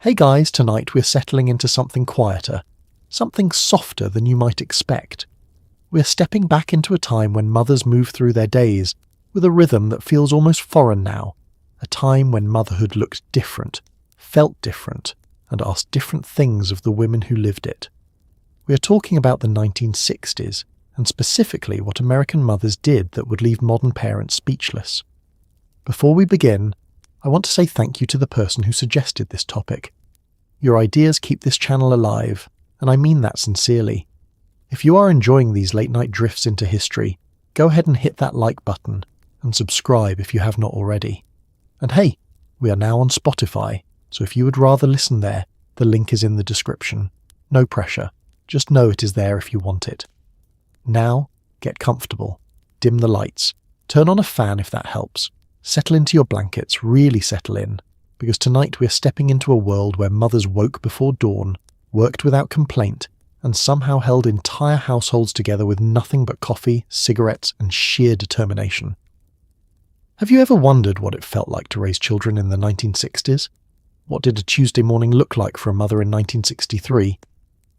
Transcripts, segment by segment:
Hey guys, tonight we're settling into something quieter, something softer than you might expect. We're stepping back into a time when mothers move through their days with a rhythm that feels almost foreign now, a time when motherhood looked different, felt different, and asked different things of the women who lived it. We are talking about the 1960s, and specifically what American mothers did that would leave modern parents speechless. Before we begin, I want to say thank you to the person who suggested this topic. Your ideas keep this channel alive, and I mean that sincerely. If you are enjoying these late-night drifts into history, go ahead and hit that like button, and subscribe if you have not already. And hey, we are now on Spotify, so if you would rather listen there, the link is in the description. No pressure, just know it is there if you want it. Now, get comfortable, dim the lights, turn on a fan if that helps. Settle into your blankets, really settle in, because tonight we're stepping into a world where mothers woke before dawn, worked without complaint, and somehow held entire households together with nothing but coffee, cigarettes, and sheer determination. Have you ever wondered what it felt like to raise children in the 1960s? What did a Tuesday morning look like for a mother in 1963?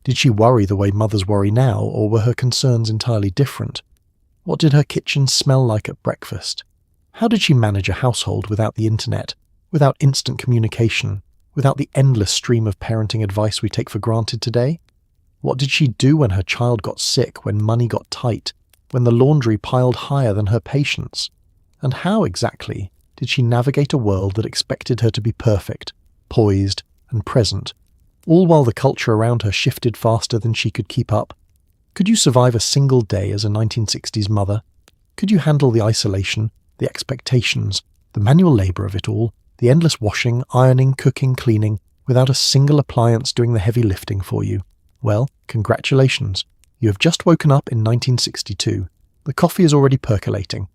Did she worry the way mothers worry now, or were her concerns entirely different? What did her kitchen smell like at breakfast? How did she manage a household without the internet, without instant communication, without the endless stream of parenting advice we take for granted today? What did she do when her child got sick, when money got tight, when the laundry piled higher than her patience? And how exactly did she navigate a world that expected her to be perfect, poised, and present, all while the culture around her shifted faster than she could keep up? Could you survive a single day as a 1960s mother? Could you handle the isolation, the expectations, the manual labour of it all, the endless washing, ironing, cooking, cleaning, without a single appliance doing the heavy lifting for you? Well, congratulations. You have just woken up in 1962. The coffee is already percolating.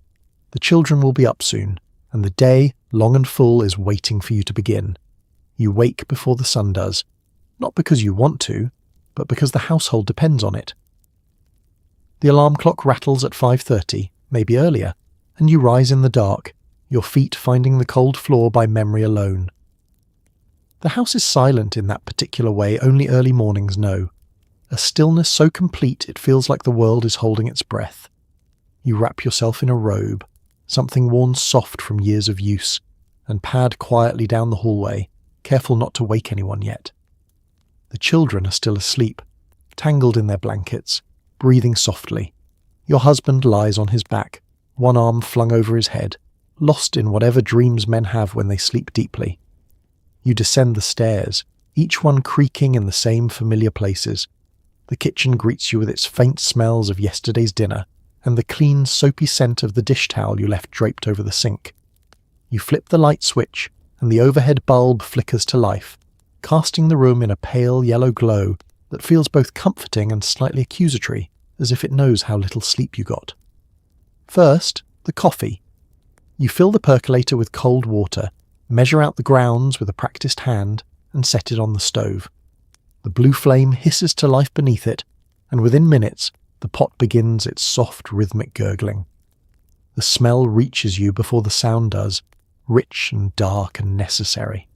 The children will be up soon, and the day, long and full, is waiting for you to begin. You wake before the sun does, not because you want to, but because the household depends on it. The alarm clock rattles at 5:30, maybe earlier, and you rise in the dark, your feet finding the cold floor by memory alone. The house is silent in that particular way only early mornings know, a stillness so complete it feels like the world is holding its breath. You wrap yourself in a robe, something worn soft from years of use, and pad quietly down the hallway, careful not to wake anyone yet. The children are still asleep, tangled in their blankets, breathing softly. Your husband lies on his back, one arm flung over his head, lost in whatever dreams men have when they sleep deeply. You descend the stairs, each one creaking in the same familiar places. The kitchen greets you with its faint smells of yesterday's dinner, and the clean, soapy scent of the dish towel you left draped over the sink. You flip the light switch, and the overhead bulb flickers to life, casting the room in a pale yellow glow that feels both comforting and slightly accusatory, as if it knows how little sleep you got. First, the coffee. You fill the percolator with cold water, measure out the grounds with a practiced hand, and set it on the stove. The blue flame hisses to life beneath it, and within minutes, the pot begins its soft, rhythmic gurgling. The smell reaches you before the sound does, rich and dark and necessary.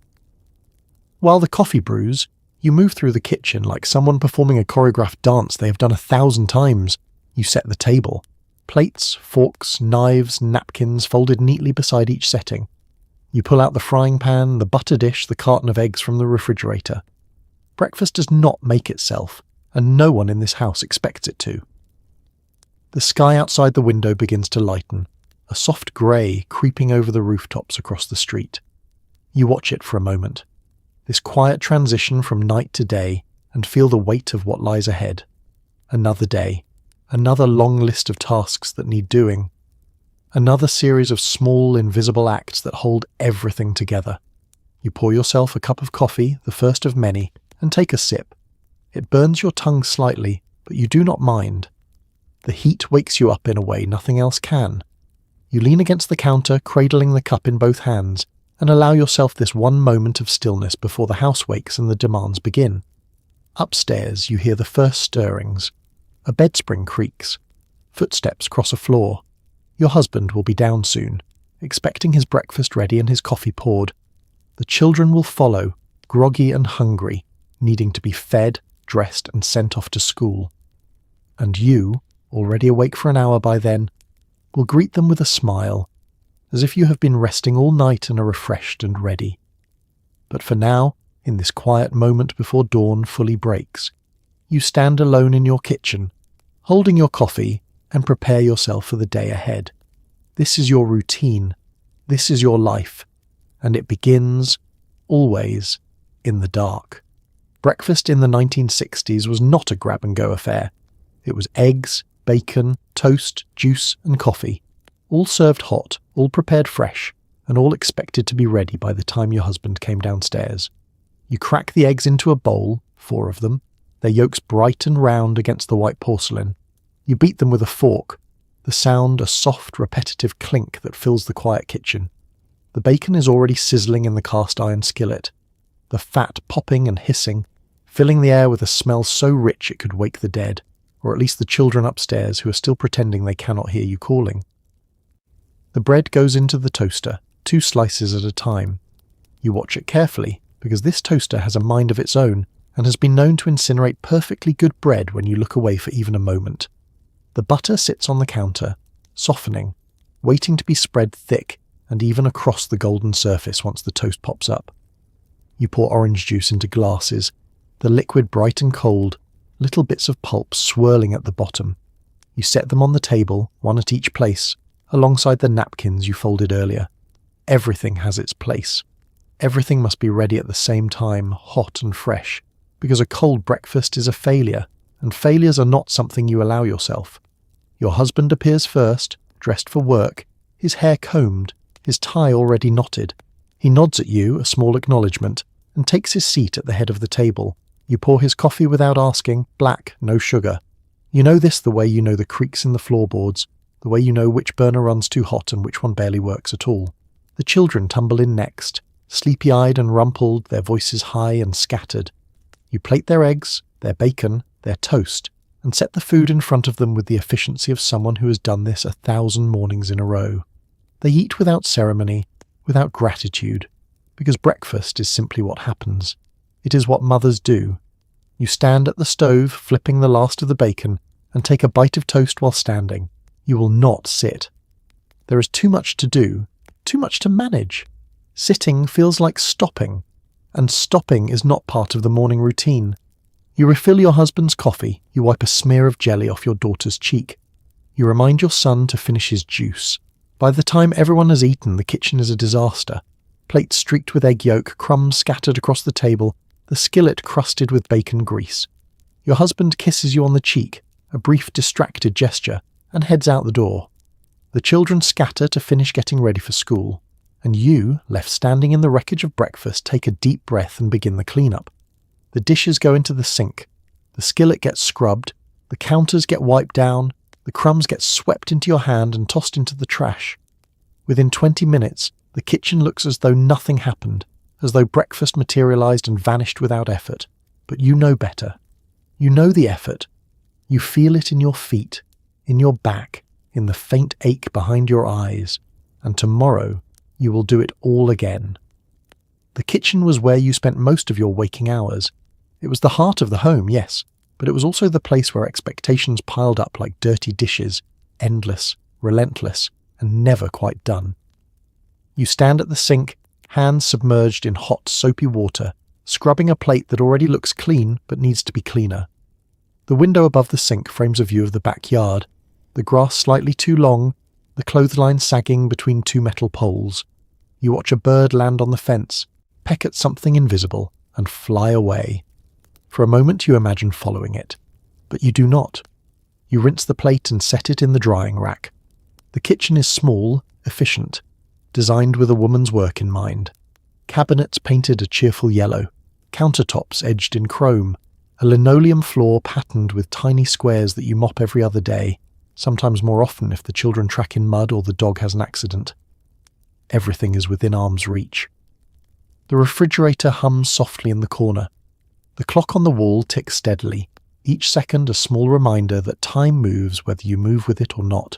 While the coffee brews, you move through the kitchen like someone performing a choreographed dance they have done 1,000 times. You set the table. Plates, forks, knives, napkins folded neatly beside each setting. You pull out the frying pan, the butter dish, the carton of eggs from the refrigerator. Breakfast does not make itself, and no one in this house expects it to. The sky outside the window begins to lighten, a soft grey creeping over the rooftops across the street. You watch it for a moment, this quiet transition from night to day, and feel the weight of what lies ahead. Another day, another long list of tasks that need doing, another series of small, invisible acts that hold everything together. You pour yourself a cup of coffee, the first of many, and take a sip. It burns your tongue slightly, but you do not mind. The heat wakes you up in a way nothing else can. You lean against the counter, cradling the cup in both hands, and allow yourself this one moment of stillness before the house wakes and the demands begin. Upstairs you hear the first stirrings. A bedspring creaks. Footsteps cross a floor. Your husband will be down soon, expecting his breakfast ready and his coffee poured. The children will follow, groggy and hungry, needing to be fed, dressed and sent off to school. And you, already awake for an hour by then, will greet them with a smile, as if you have been resting all night and are refreshed and ready. But for now, in this quiet moment before dawn fully breaks, you stand alone in your kitchen, holding your coffee, and prepare yourself for the day ahead. This is your routine, this is your life, and it begins, always, in the dark. Breakfast in the 1960s was not a grab-and-go affair. It was eggs, bacon, toast, juice and coffee, all served hot, all prepared fresh, and all expected to be ready by the time your husband came downstairs. You crack the eggs into a bowl, 4 of them, their yolks bright and round against the white porcelain. You beat them with a fork, the sound a soft, repetitive clink that fills the quiet kitchen. The bacon is already sizzling in the cast-iron skillet, the fat popping and hissing, filling the air with a smell so rich it could wake the dead, or at least the children upstairs who are still pretending they cannot hear you calling. The bread goes into the toaster, 2 slices at a time. You watch it carefully, because this toaster has a mind of its own and has been known to incinerate perfectly good bread when you look away for even a moment. The butter sits on the counter, softening, waiting to be spread thick and even across the golden surface once the toast pops up. You pour orange juice into glasses, the liquid bright and cold, little bits of pulp swirling at the bottom. You set them on the table, 1 at each place, alongside the napkins you folded earlier. Everything has its place. Everything must be ready at the same time, hot and fresh, because a cold breakfast is a failure, and failures are not something you allow yourself. Your husband appears first, dressed for work, his hair combed, his tie already knotted. He nods at you, a small acknowledgement, and takes his seat at the head of the table. You pour his coffee without asking, black, no sugar. You know this the way you know the creaks in the floorboards, the way you know which burner runs too hot and which one barely works at all. The children tumble in next, sleepy-eyed and rumpled, their voices high and scattered. You plate their eggs, their bacon, their toast, and set the food in front of them with the efficiency of someone who has done this 1,000 mornings in a row. They eat without ceremony, without gratitude, because breakfast is simply what happens. It is what mothers do. You stand at the stove, flipping the last of the bacon, and take a bite of toast while standing. You will not sit. There is too much to do, too much to manage. Sitting feels like stopping, and stopping is not part of the morning routine. You refill your husband's coffee, you wipe a smear of jelly off your daughter's cheek. You remind your son to finish his juice. By the time everyone has eaten, the kitchen is a disaster. Plates streaked with egg yolk, crumbs scattered across the table, the skillet crusted with bacon grease. Your husband kisses you on the cheek, a brief distracted gesture, and heads out the door. The children scatter to finish getting ready for school, and you, left standing in the wreckage of breakfast, take a deep breath and begin the cleanup. The dishes go into the sink, the skillet gets scrubbed, the counters get wiped down, the crumbs get swept into your hand and tossed into the trash. Within 20 minutes, the kitchen looks as though nothing happened, as though breakfast materialized and vanished without effort. But you know better. You know the effort. You feel it in your feet, in your back, in the faint ache behind your eyes, and tomorrow you will do it all again. The kitchen was where you spent most of your waking hours. It was the heart of the home, yes, but it was also the place where expectations piled up like dirty dishes, endless, relentless, and never quite done. You stand at the sink, hands submerged in hot, soapy water, scrubbing a plate that already looks clean but needs to be cleaner. The window above the sink frames a view of the backyard, the grass slightly too long, the clothesline sagging between 2 metal poles. You watch a bird land on the fence, peck at something invisible, and fly away. For a moment you imagine following it, but you do not. You rinse the plate and set it in the drying rack. The kitchen is small, efficient, designed with a woman's work in mind. Cabinets painted a cheerful yellow, countertops edged in chrome, a linoleum floor patterned with tiny squares that you mop every other day, sometimes more often if the children track in mud or the dog has an accident. Everything is within arm's reach. The refrigerator hums softly in the corner. The clock on the wall ticks steadily, each second a small reminder that time moves whether you move with it or not.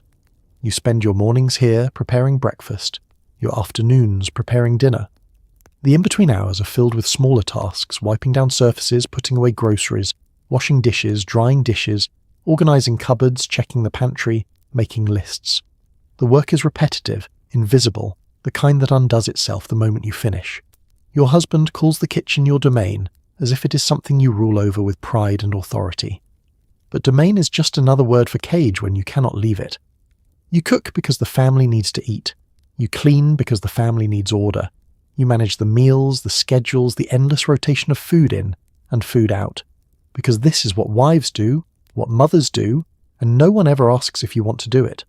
You spend your mornings here preparing breakfast, your afternoons preparing dinner. The in-between hours are filled with smaller tasks, wiping down surfaces, putting away groceries, washing dishes, drying dishes, organising cupboards, checking the pantry, making lists. The work is repetitive, invisible, the kind that undoes itself the moment you finish. Your husband calls the kitchen your domain, as if it is something you rule over with pride and authority. But domain is just another word for cage when you cannot leave it. You cook because the family needs to eat. You clean because the family needs order. You manage the meals, the schedules, the endless rotation of food in and food out. Because this is what wives do, what mothers do, and no one ever asks if you want to do it.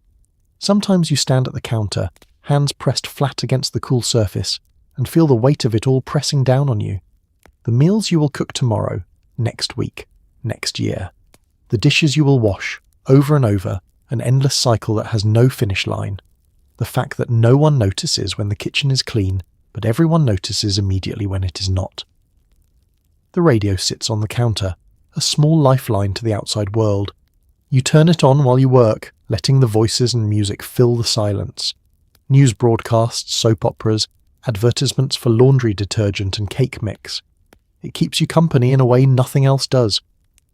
Sometimes you stand at the counter, hands pressed flat against the cool surface, and feel the weight of it all pressing down on you. The meals you will cook tomorrow, next week, next year. The dishes you will wash, over and over, an endless cycle that has no finish line. The fact that no one notices when the kitchen is clean, but everyone notices immediately when it is not. The radio sits on the counter, a small lifeline to the outside world. You turn it on while you work, letting the voices and music fill the silence. News broadcasts, soap operas, advertisements for laundry detergent and cake mix. It keeps you company in a way nothing else does.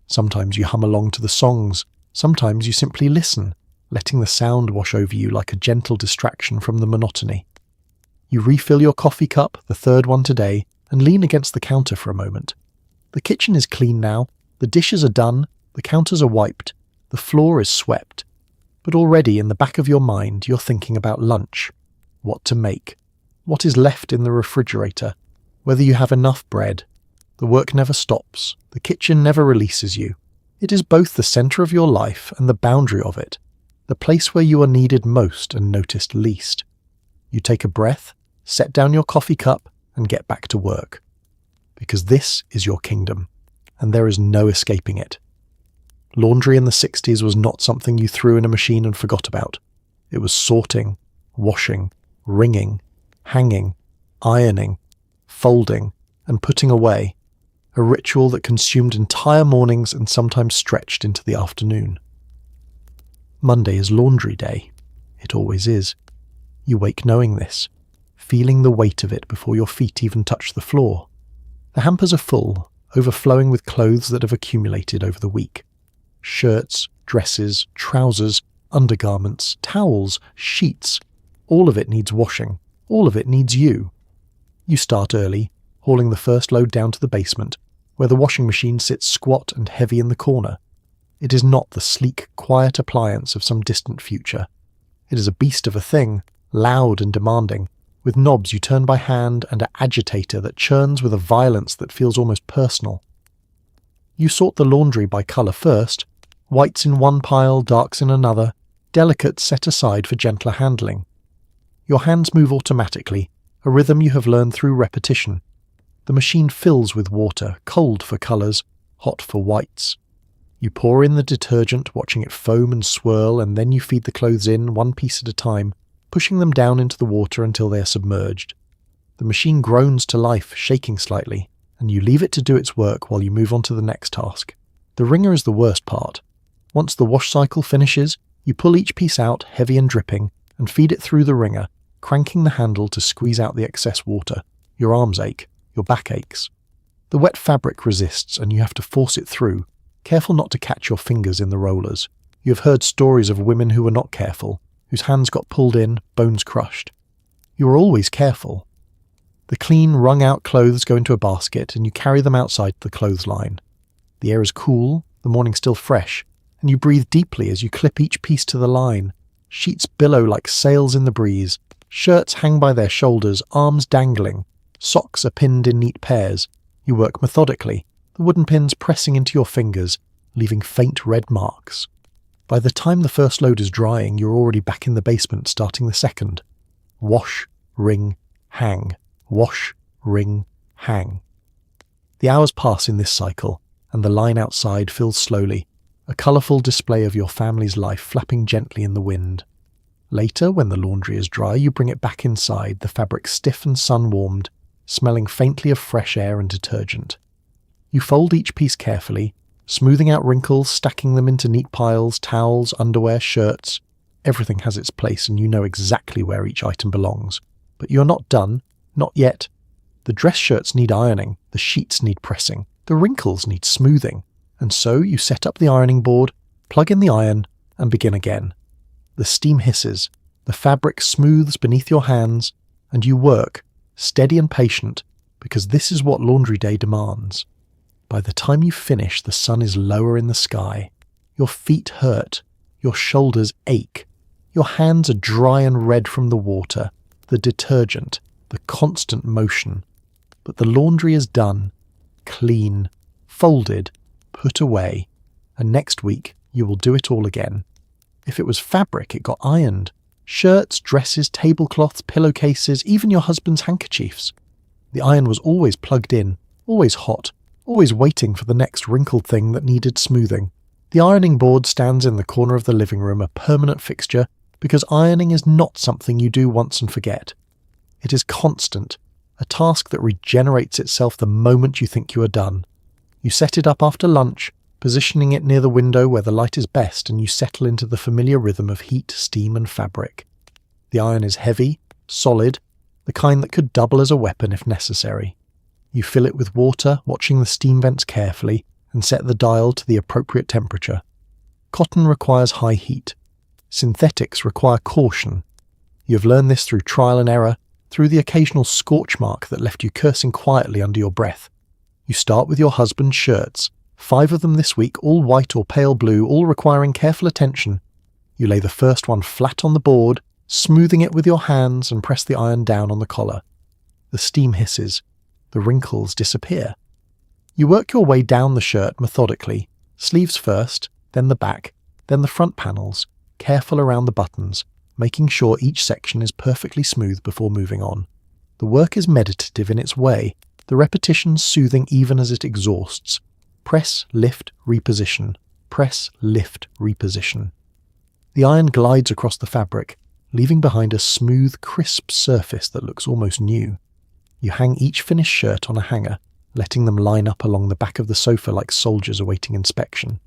Sometimes you hum along to the songs, sometimes you simply listen, letting the sound wash over you like a gentle distraction from the monotony. You refill your coffee cup, the third one today, and lean against the counter for a moment. The kitchen is clean now, the dishes are done, the counters are wiped, the floor is swept. But already in the back of your mind you're thinking about lunch, what to make, what is left in the refrigerator, whether you have enough bread. The work never stops, the kitchen never releases you. It is both the centre of your life and the boundary of it, the place where you are needed most and noticed least. You take a breath, set down your coffee cup, and get back to work. Because this is your kingdom, and there is no escaping it. Laundry in the 60s was not something you threw in a machine and forgot about. It was sorting, washing, wringing, hanging, ironing, folding, and putting away, a ritual that consumed entire mornings and sometimes stretched into the afternoon. Monday is laundry day. It always is. You wake knowing this, feeling the weight of it before your feet even touch the floor. The hampers are full, overflowing with clothes that have accumulated over the week. Shirts, dresses, trousers, undergarments, towels, sheets. All of it needs washing. All of it needs you. You start early, hauling the first load down to the basement, where the washing machine sits squat and heavy in the corner. It is not the sleek, quiet appliance of some distant future. It is a beast of a thing, loud and demanding, with knobs you turn by hand and an agitator that churns with a violence that feels almost personal. You sort the laundry by colour first, whites in one pile, darks in another, delicates set aside for gentler handling. Your hands move automatically, a rhythm you have learned through repetition. The machine fills with water, cold for colours, hot for whites. You pour in the detergent, watching it foam and swirl, and then you feed the clothes in, one piece at a time, pushing them down into the water until they are submerged. The machine groans to life, shaking slightly, and you leave it to do its work while you move on to the next task. The wringer is the worst part. Once the wash cycle finishes, you pull each piece out, heavy and dripping, and feed it through the wringer, cranking the handle to squeeze out the excess water. Your arms ache. Your back aches. The wet fabric resists and you have to force it through, careful not to catch your fingers in the rollers. You have heard stories of women who were not careful, whose hands got pulled in, bones crushed. You are always careful. The clean, wrung-out clothes go into a basket and you carry them outside the clothesline. The air is cool, the morning still fresh, and you breathe deeply as you clip each piece to the line. Sheets billow like sails in the breeze. Shirts hang by their shoulders, arms dangling. Socks are pinned in neat pairs. You work methodically, the wooden pins pressing into your fingers, leaving faint red marks. By the time the first load is drying, you're already back in the basement starting the second. Wash, wring, hang. Wash, wring, hang. The hours pass in this cycle, and the line outside fills slowly, a colourful display of your family's life flapping gently in the wind. Later, when the laundry is dry, you bring it back inside, the fabric stiff and sun-warmed, smelling faintly of fresh air and detergent. You fold each piece carefully, smoothing out wrinkles, stacking them into neat piles, towels, underwear, shirts. Everything has its place and you know exactly where each item belongs. But you're not done, not yet. The dress shirts need ironing, the sheets need pressing, the wrinkles need smoothing, and so you set up the ironing board, plug in the iron, and begin again. The steam hisses, the fabric smooths beneath your hands, and you work, steady and patient, because this is what laundry day demands. By the time you finish, the sun is lower in the sky. Your feet hurt, your shoulders ache, your hands are dry and red from the water, the detergent, the constant motion. But the laundry is done, clean, folded, put away, and next week you will do it all again. If it was fabric, it got ironed. Shirts, dresses, tablecloths, pillowcases, even your husband's handkerchiefs. The iron was always plugged in, always hot, always waiting for the next wrinkled thing that needed smoothing. The ironing board stands in the corner of the living room, a permanent fixture, because ironing is not something you do once and forget. It is constant, a task that regenerates itself the moment you think you are done. You set it up after lunch, positioning it near the window where the light is best, and you settle into the familiar rhythm of heat, steam and fabric. The iron is heavy, solid, the kind that could double as a weapon if necessary. You fill it with water, watching the steam vents carefully, and set the dial to the appropriate temperature. Cotton requires high heat. Synthetics require caution. You have learned this through trial and error, through the occasional scorch mark that left you cursing quietly under your breath. You start with your husband's shirts, 5 of them this week, all white or pale blue, all requiring careful attention. You lay the first one flat on the board, smoothing it with your hands, and press the iron down on the collar. The steam hisses. The wrinkles disappear. You work your way down the shirt methodically, sleeves first, then the back, then the front panels, careful around the buttons, making sure each section is perfectly smooth before moving on. The work is meditative in its way, the repetitions soothing even as it exhausts. Press, lift, reposition. Press, lift, reposition. The iron glides across the fabric, leaving behind a smooth, crisp surface that looks almost new. You hang each finished shirt on a hanger, letting them line up along the back of the sofa like soldiers awaiting inspection.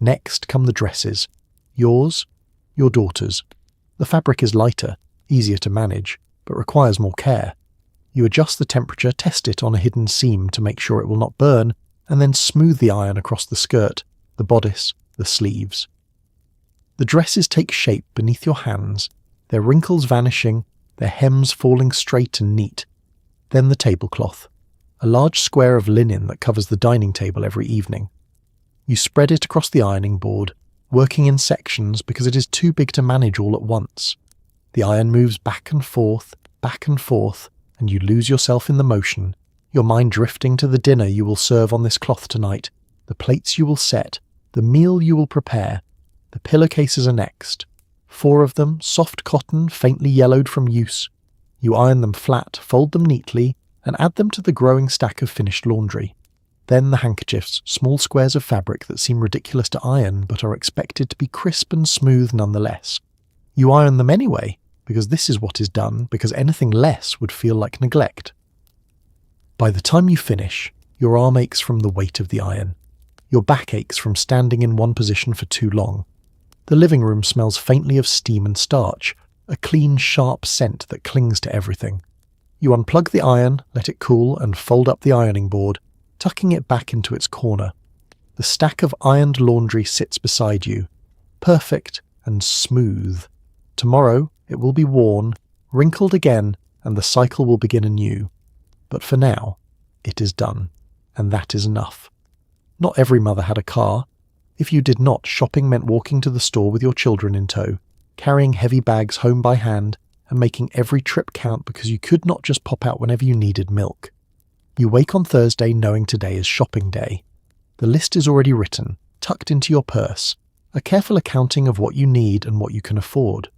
Next come the dresses. Yours, your daughter's. The fabric is lighter, easier to manage, but requires more care. You adjust the temperature, test it on a hidden seam to make sure it will not burn, and then smooth the iron across the skirt, the bodice, the sleeves. The dresses take shape beneath your hands, their wrinkles vanishing, their hems falling straight and neat. Then the tablecloth, a large square of linen that covers the dining table every evening. You spread it across the ironing board, working in sections because it is too big to manage all at once. The iron moves back and forth, and you lose yourself in the motion, your mind drifting to the dinner you will serve on this cloth tonight, the plates you will set, the meal you will prepare. The pillowcases are next. 4 of them, soft cotton, faintly yellowed from use. You iron them flat, fold them neatly, and add them to the growing stack of finished laundry. Then the handkerchiefs, small squares of fabric that seem ridiculous to iron but are expected to be crisp and smooth nonetheless. You iron them anyway, because this is what is done, because anything less would feel like neglect. By the time you finish, your arm aches from the weight of the iron. Your back aches from standing in one position for too long. The living room smells faintly of steam and starch, a clean, sharp scent that clings to everything. You unplug the iron, let it cool, and fold up the ironing board, tucking it back into its corner. The stack of ironed laundry sits beside you, perfect and smooth. Tomorrow it will be worn, wrinkled again, and the cycle will begin anew. But for now, it is done, and that is enough. Not every mother had a car. If you did not, shopping meant walking to the store with your children in tow, carrying heavy bags home by hand, and making every trip count because you could not just pop out whenever you needed milk. You wake on Thursday knowing today is shopping day. The list is already written, tucked into your purse, a careful accounting of what you need and what you can afford.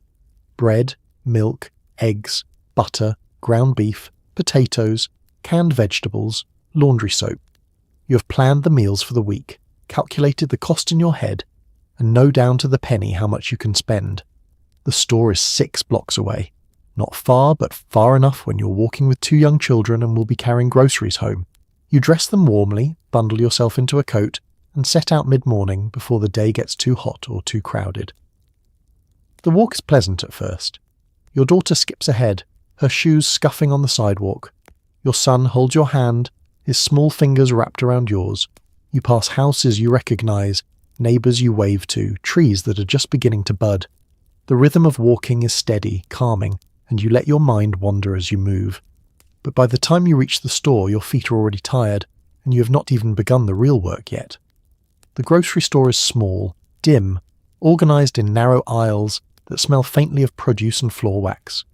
Bread, milk, eggs, butter, ground beef, potatoes, canned vegetables, laundry soap. You have planned the meals for the week, calculated the cost in your head, and know down to the penny how much you can spend. The store is 6 blocks away. Not far, but far enough when you're walking with 2 young children and will be carrying groceries home. You dress them warmly, bundle yourself into a coat, and set out mid-morning before the day gets too hot or too crowded. The walk is pleasant at first. Your daughter skips ahead, her shoes scuffing on the sidewalk. Your son holds your hand, his small fingers wrapped around yours. You pass houses you recognize, neighbors you wave to, trees that are just beginning to bud. The rhythm of walking is steady, calming, and you let your mind wander as you move. But by the time you reach the store, your feet are already tired, and you have not even begun the real work yet. The grocery store is small, dim, organized in narrow aisles that smell faintly of produce and floor wax.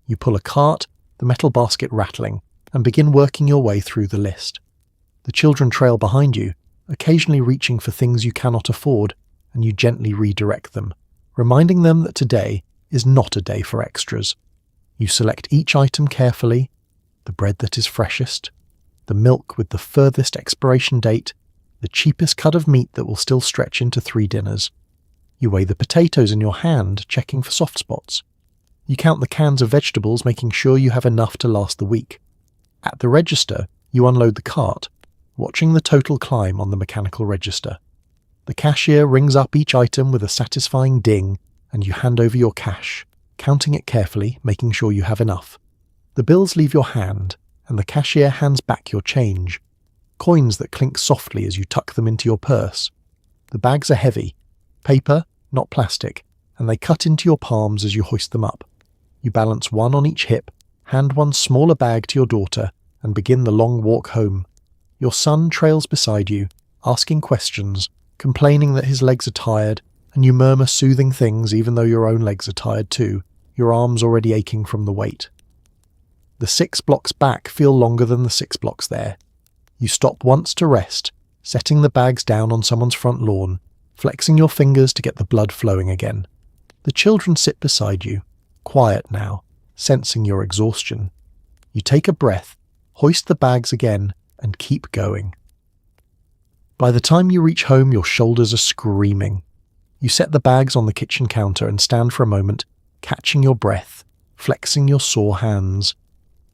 You pull a cart, the metal basket rattling, and begin working your way through the list. The children trail behind you, occasionally reaching for things you cannot afford, and you gently redirect them, reminding them that today is not a day for extras. You select each item carefully: the bread that is freshest, the milk with the furthest expiration date, the cheapest cut of meat that will still stretch into 3 dinners. You weigh the potatoes in your hand, checking for soft spots. You count the cans of vegetables, making sure you have enough to last the week. At the register, you unload the cart, watching the total climb on the mechanical register. The cashier rings up each item with a satisfying ding, and you hand over your cash, counting it carefully, making sure you have enough. The bills leave your hand, and the cashier hands back your change, coins that clink softly as you tuck them into your purse. The bags are heavy, paper, not plastic, and they cut into your palms as you hoist them up. You balance one on each hip, hand one smaller bag to your daughter, and begin the long walk home. Your son trails beside you, asking questions, complaining that his legs are tired, and you murmur soothing things even though your own legs are tired too, your arms already aching from the weight. The 6 blocks back feel longer than the 6 blocks there. You stop once to rest, setting the bags down on someone's front lawn, flexing your fingers to get the blood flowing again. The children sit beside you, quiet now, sensing your exhaustion. You take a breath, hoist the bags again, and keep going. By the time you reach home, your shoulders are screaming. You set the bags on the kitchen counter and stand for a moment, catching your breath, flexing your sore hands.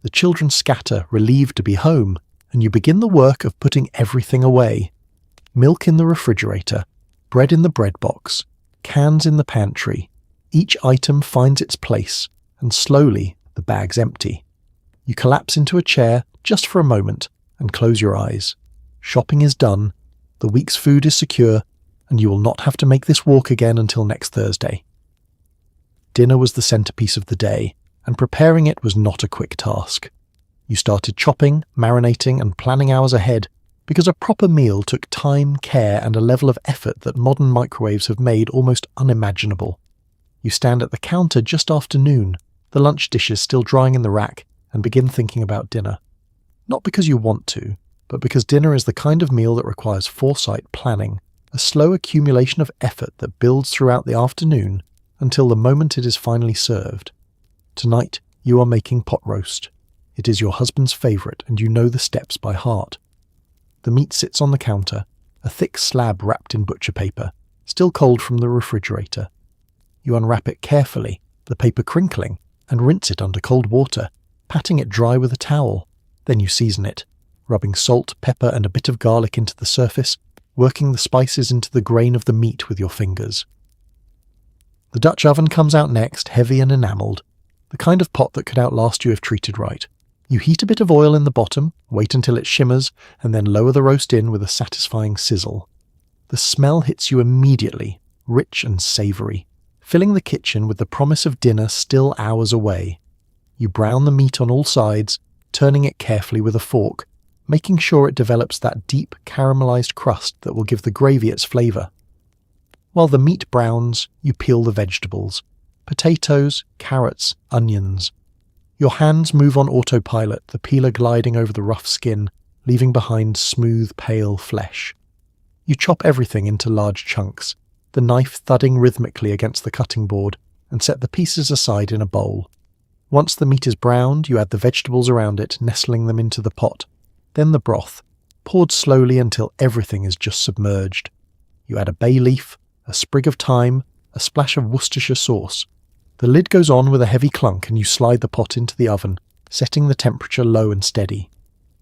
The children scatter, relieved to be home, and you begin the work of putting everything away. Milk in the refrigerator, bread in the bread box, cans in the pantry. Each item finds its place, and slowly the bag's empty. You collapse into a chair just for a moment and close your eyes. Shopping is done, the week's food is secure, and you will not have to make this walk again until next Thursday. Dinner was the centerpiece of the day, and preparing it was not a quick task. You started chopping, marinating, and planning hours ahead, because a proper meal took time, care, and a level of effort that modern microwaves have made almost unimaginable. You stand at the counter just after noon, the lunch dishes still drying in the rack, and begin thinking about dinner. Not because you want to, but because dinner is the kind of meal that requires foresight, planning, a slow accumulation of effort that builds throughout the afternoon until the moment it is finally served. Tonight, you are making pot roast. It is your husband's favourite, and you know the steps by heart. The meat sits on the counter, a thick slab wrapped in butcher paper, still cold from the refrigerator. You unwrap it carefully, the paper crinkling, and rinse it under cold water, patting it dry with a towel. Then you season it, rubbing salt, pepper, and a bit of garlic into the surface, working the spices into the grain of the meat with your fingers. The Dutch oven comes out next, heavy and enamelled, the kind of pot that could outlast you if treated right. You heat a bit of oil in the bottom, wait until it shimmers, and then lower the roast in with a satisfying sizzle. The smell hits you immediately, rich and savoury, filling the kitchen with the promise of dinner still hours away. You brown the meat on all sides, turning it carefully with a fork, making sure it develops that deep caramelized crust that will give the gravy its flavour. While the meat browns, you peel the vegetables: potatoes, carrots, onions. Your hands move on autopilot, the peeler gliding over the rough skin, leaving behind smooth, pale flesh. You chop everything into large chunks, the knife thudding rhythmically against the cutting board, and set the pieces aside in a bowl. Once the meat is browned, you add the vegetables around it, nestling them into the pot. Then the broth, poured slowly until everything is just submerged. You add a bay leaf, a sprig of thyme, a splash of Worcestershire sauce. The lid goes on with a heavy clunk and you slide the pot into the oven, setting the temperature low and steady.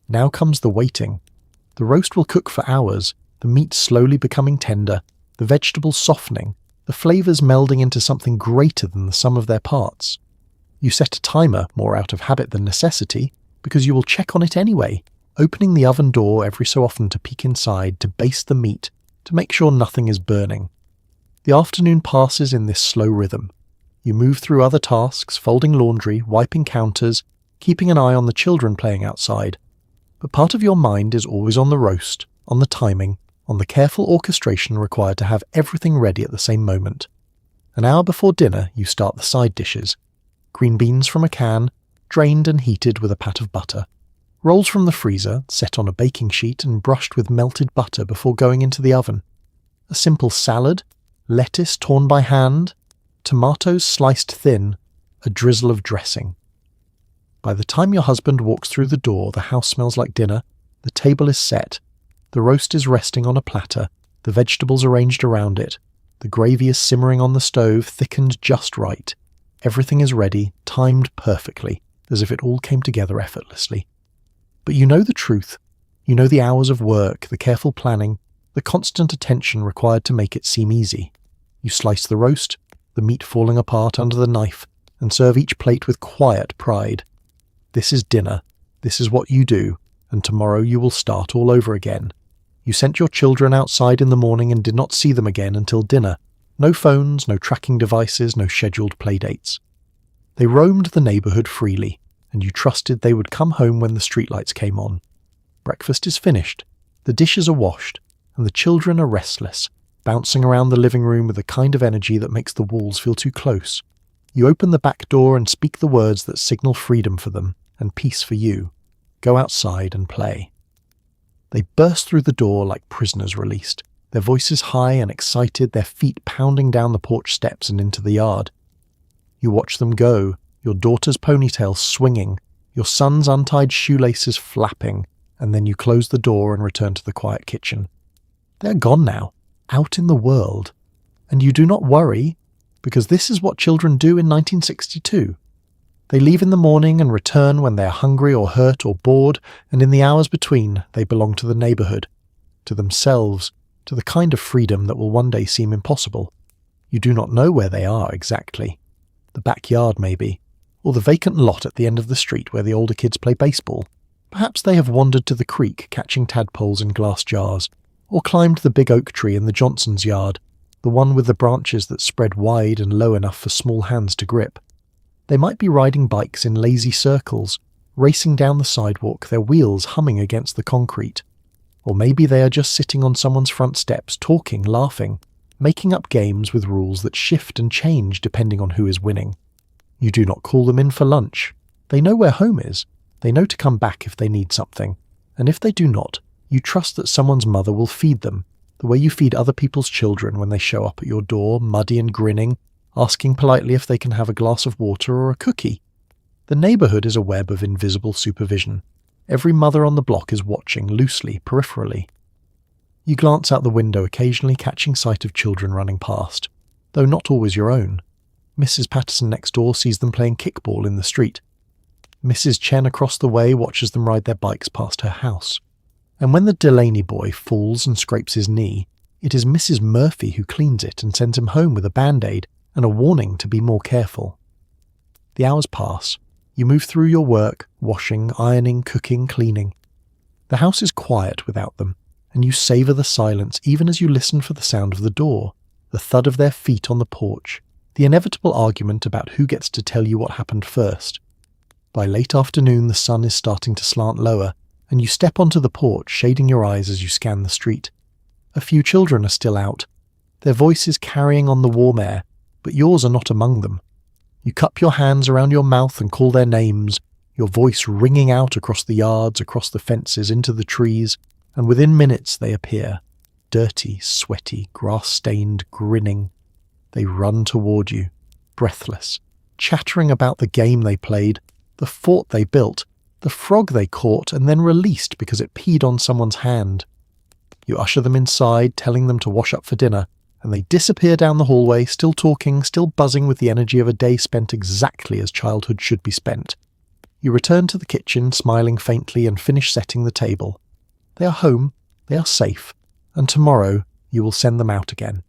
Now comes the waiting. The roast will cook for hours, the meat slowly becoming tender, the vegetables softening, the flavours melding into something greater than the sum of their parts. You set a timer, more out of habit than necessity, because you will check on it anyway, opening the oven door every so often to peek inside, to baste the meat, to make sure nothing is burning. The afternoon passes in this slow rhythm. You move through other tasks, folding laundry, wiping counters, keeping an eye on the children playing outside. But part of your mind is always on the roast, on the timing, on the careful orchestration required to have everything ready at the same moment. An hour before dinner, you start the side dishes. Green beans from a can, drained and heated with a pat of butter. Rolls from the freezer, set on a baking sheet and brushed with melted butter before going into the oven. A simple salad, lettuce torn by hand, tomatoes sliced thin, a drizzle of dressing. By the time your husband walks through the door, the house smells like dinner, the table is set, the roast is resting on a platter, the vegetables arranged around it, the gravy is simmering on the stove, thickened just right. Everything is ready, timed perfectly, as if it all came together effortlessly. But you know the truth. You know the hours of work, the careful planning, the constant attention required to make it seem easy. You slice the roast, the meat falling apart under the knife, and serve each plate with quiet pride. This is dinner. This is what you do, and tomorrow you will start all over again. You sent your children outside in the morning and did not see them again until dinner. No phones, no tracking devices, no scheduled playdates. They roamed the neighbourhood freely, and you trusted they would come home when the streetlights came on. Breakfast is finished, the dishes are washed, and the children are restless, bouncing around the living room with a kind of energy that makes the walls feel too close. You open the back door and speak the words that signal freedom for them, and peace for you. Go outside and play. They burst through the door like prisoners released, their voices high and excited, their feet pounding down the porch steps and into the yard. You watch them go, your daughter's ponytail swinging, your son's untied shoelaces flapping, and then you close the door and return to the quiet kitchen. They're gone now, out in the world. And you do not worry, because this is what children do in 1962. They leave in the morning and return when they are hungry or hurt or bored, and in the hours between they belong to the neighbourhood, to themselves, to the kind of freedom that will one day seem impossible. You do not know where they are exactly. The backyard maybe, or the vacant lot at the end of the street where the older kids play baseball. Perhaps they have wandered to the creek catching tadpoles in glass jars, or climbed the big oak tree in the Johnson's yard, the one with the branches that spread wide and low enough for small hands to grip. They might be riding bikes in lazy circles, racing down the sidewalk, their wheels humming against the concrete. Or maybe they are just sitting on someone's front steps, talking, laughing, making up games with rules that shift and change depending on who is winning. You do not call them in for lunch. They know where home is. They know to come back if they need something. And if they do not, you trust that someone's mother will feed them, the way you feed other people's children when they show up at your door, muddy and grinning, asking politely if they can have a glass of water or a cookie. The neighbourhood is a web of invisible supervision. Every mother on the block is watching, loosely, peripherally. You glance out the window, occasionally catching sight of children running past, though not always your own. Mrs. Patterson next door sees them playing kickball in the street. Mrs. Chen across the way watches them ride their bikes past her house. And when the Delaney boy falls and scrapes his knee, it is Mrs. Murphy who cleans it and sends him home with a band-aid and a warning to be more careful. The hours pass. You move through your work, washing, ironing, cooking, cleaning. The house is quiet without them, and you savour the silence even as you listen for the sound of the door, the thud of their feet on the porch, the inevitable argument about who gets to tell you what happened first. By late afternoon the sun is starting to slant lower, and you step onto the porch, shading your eyes as you scan the street. A few children are still out, their voices carrying on the warm air, but yours are not among them. You cup your hands around your mouth and call their names, your voice ringing out across the yards, across the fences, into the trees, and within minutes they appear, dirty, sweaty, grass-stained, grinning. They run toward you, breathless, chattering about the game they played, the fort they built, the frog they caught and then released because it peed on someone's hand. You usher them inside, telling them to wash up for dinner, and they disappear down the hallway, still talking, still buzzing with the energy of a day spent exactly as childhood should be spent. You return to the kitchen, smiling faintly, and finish setting the table. They are home, they are safe, and tomorrow you will send them out again.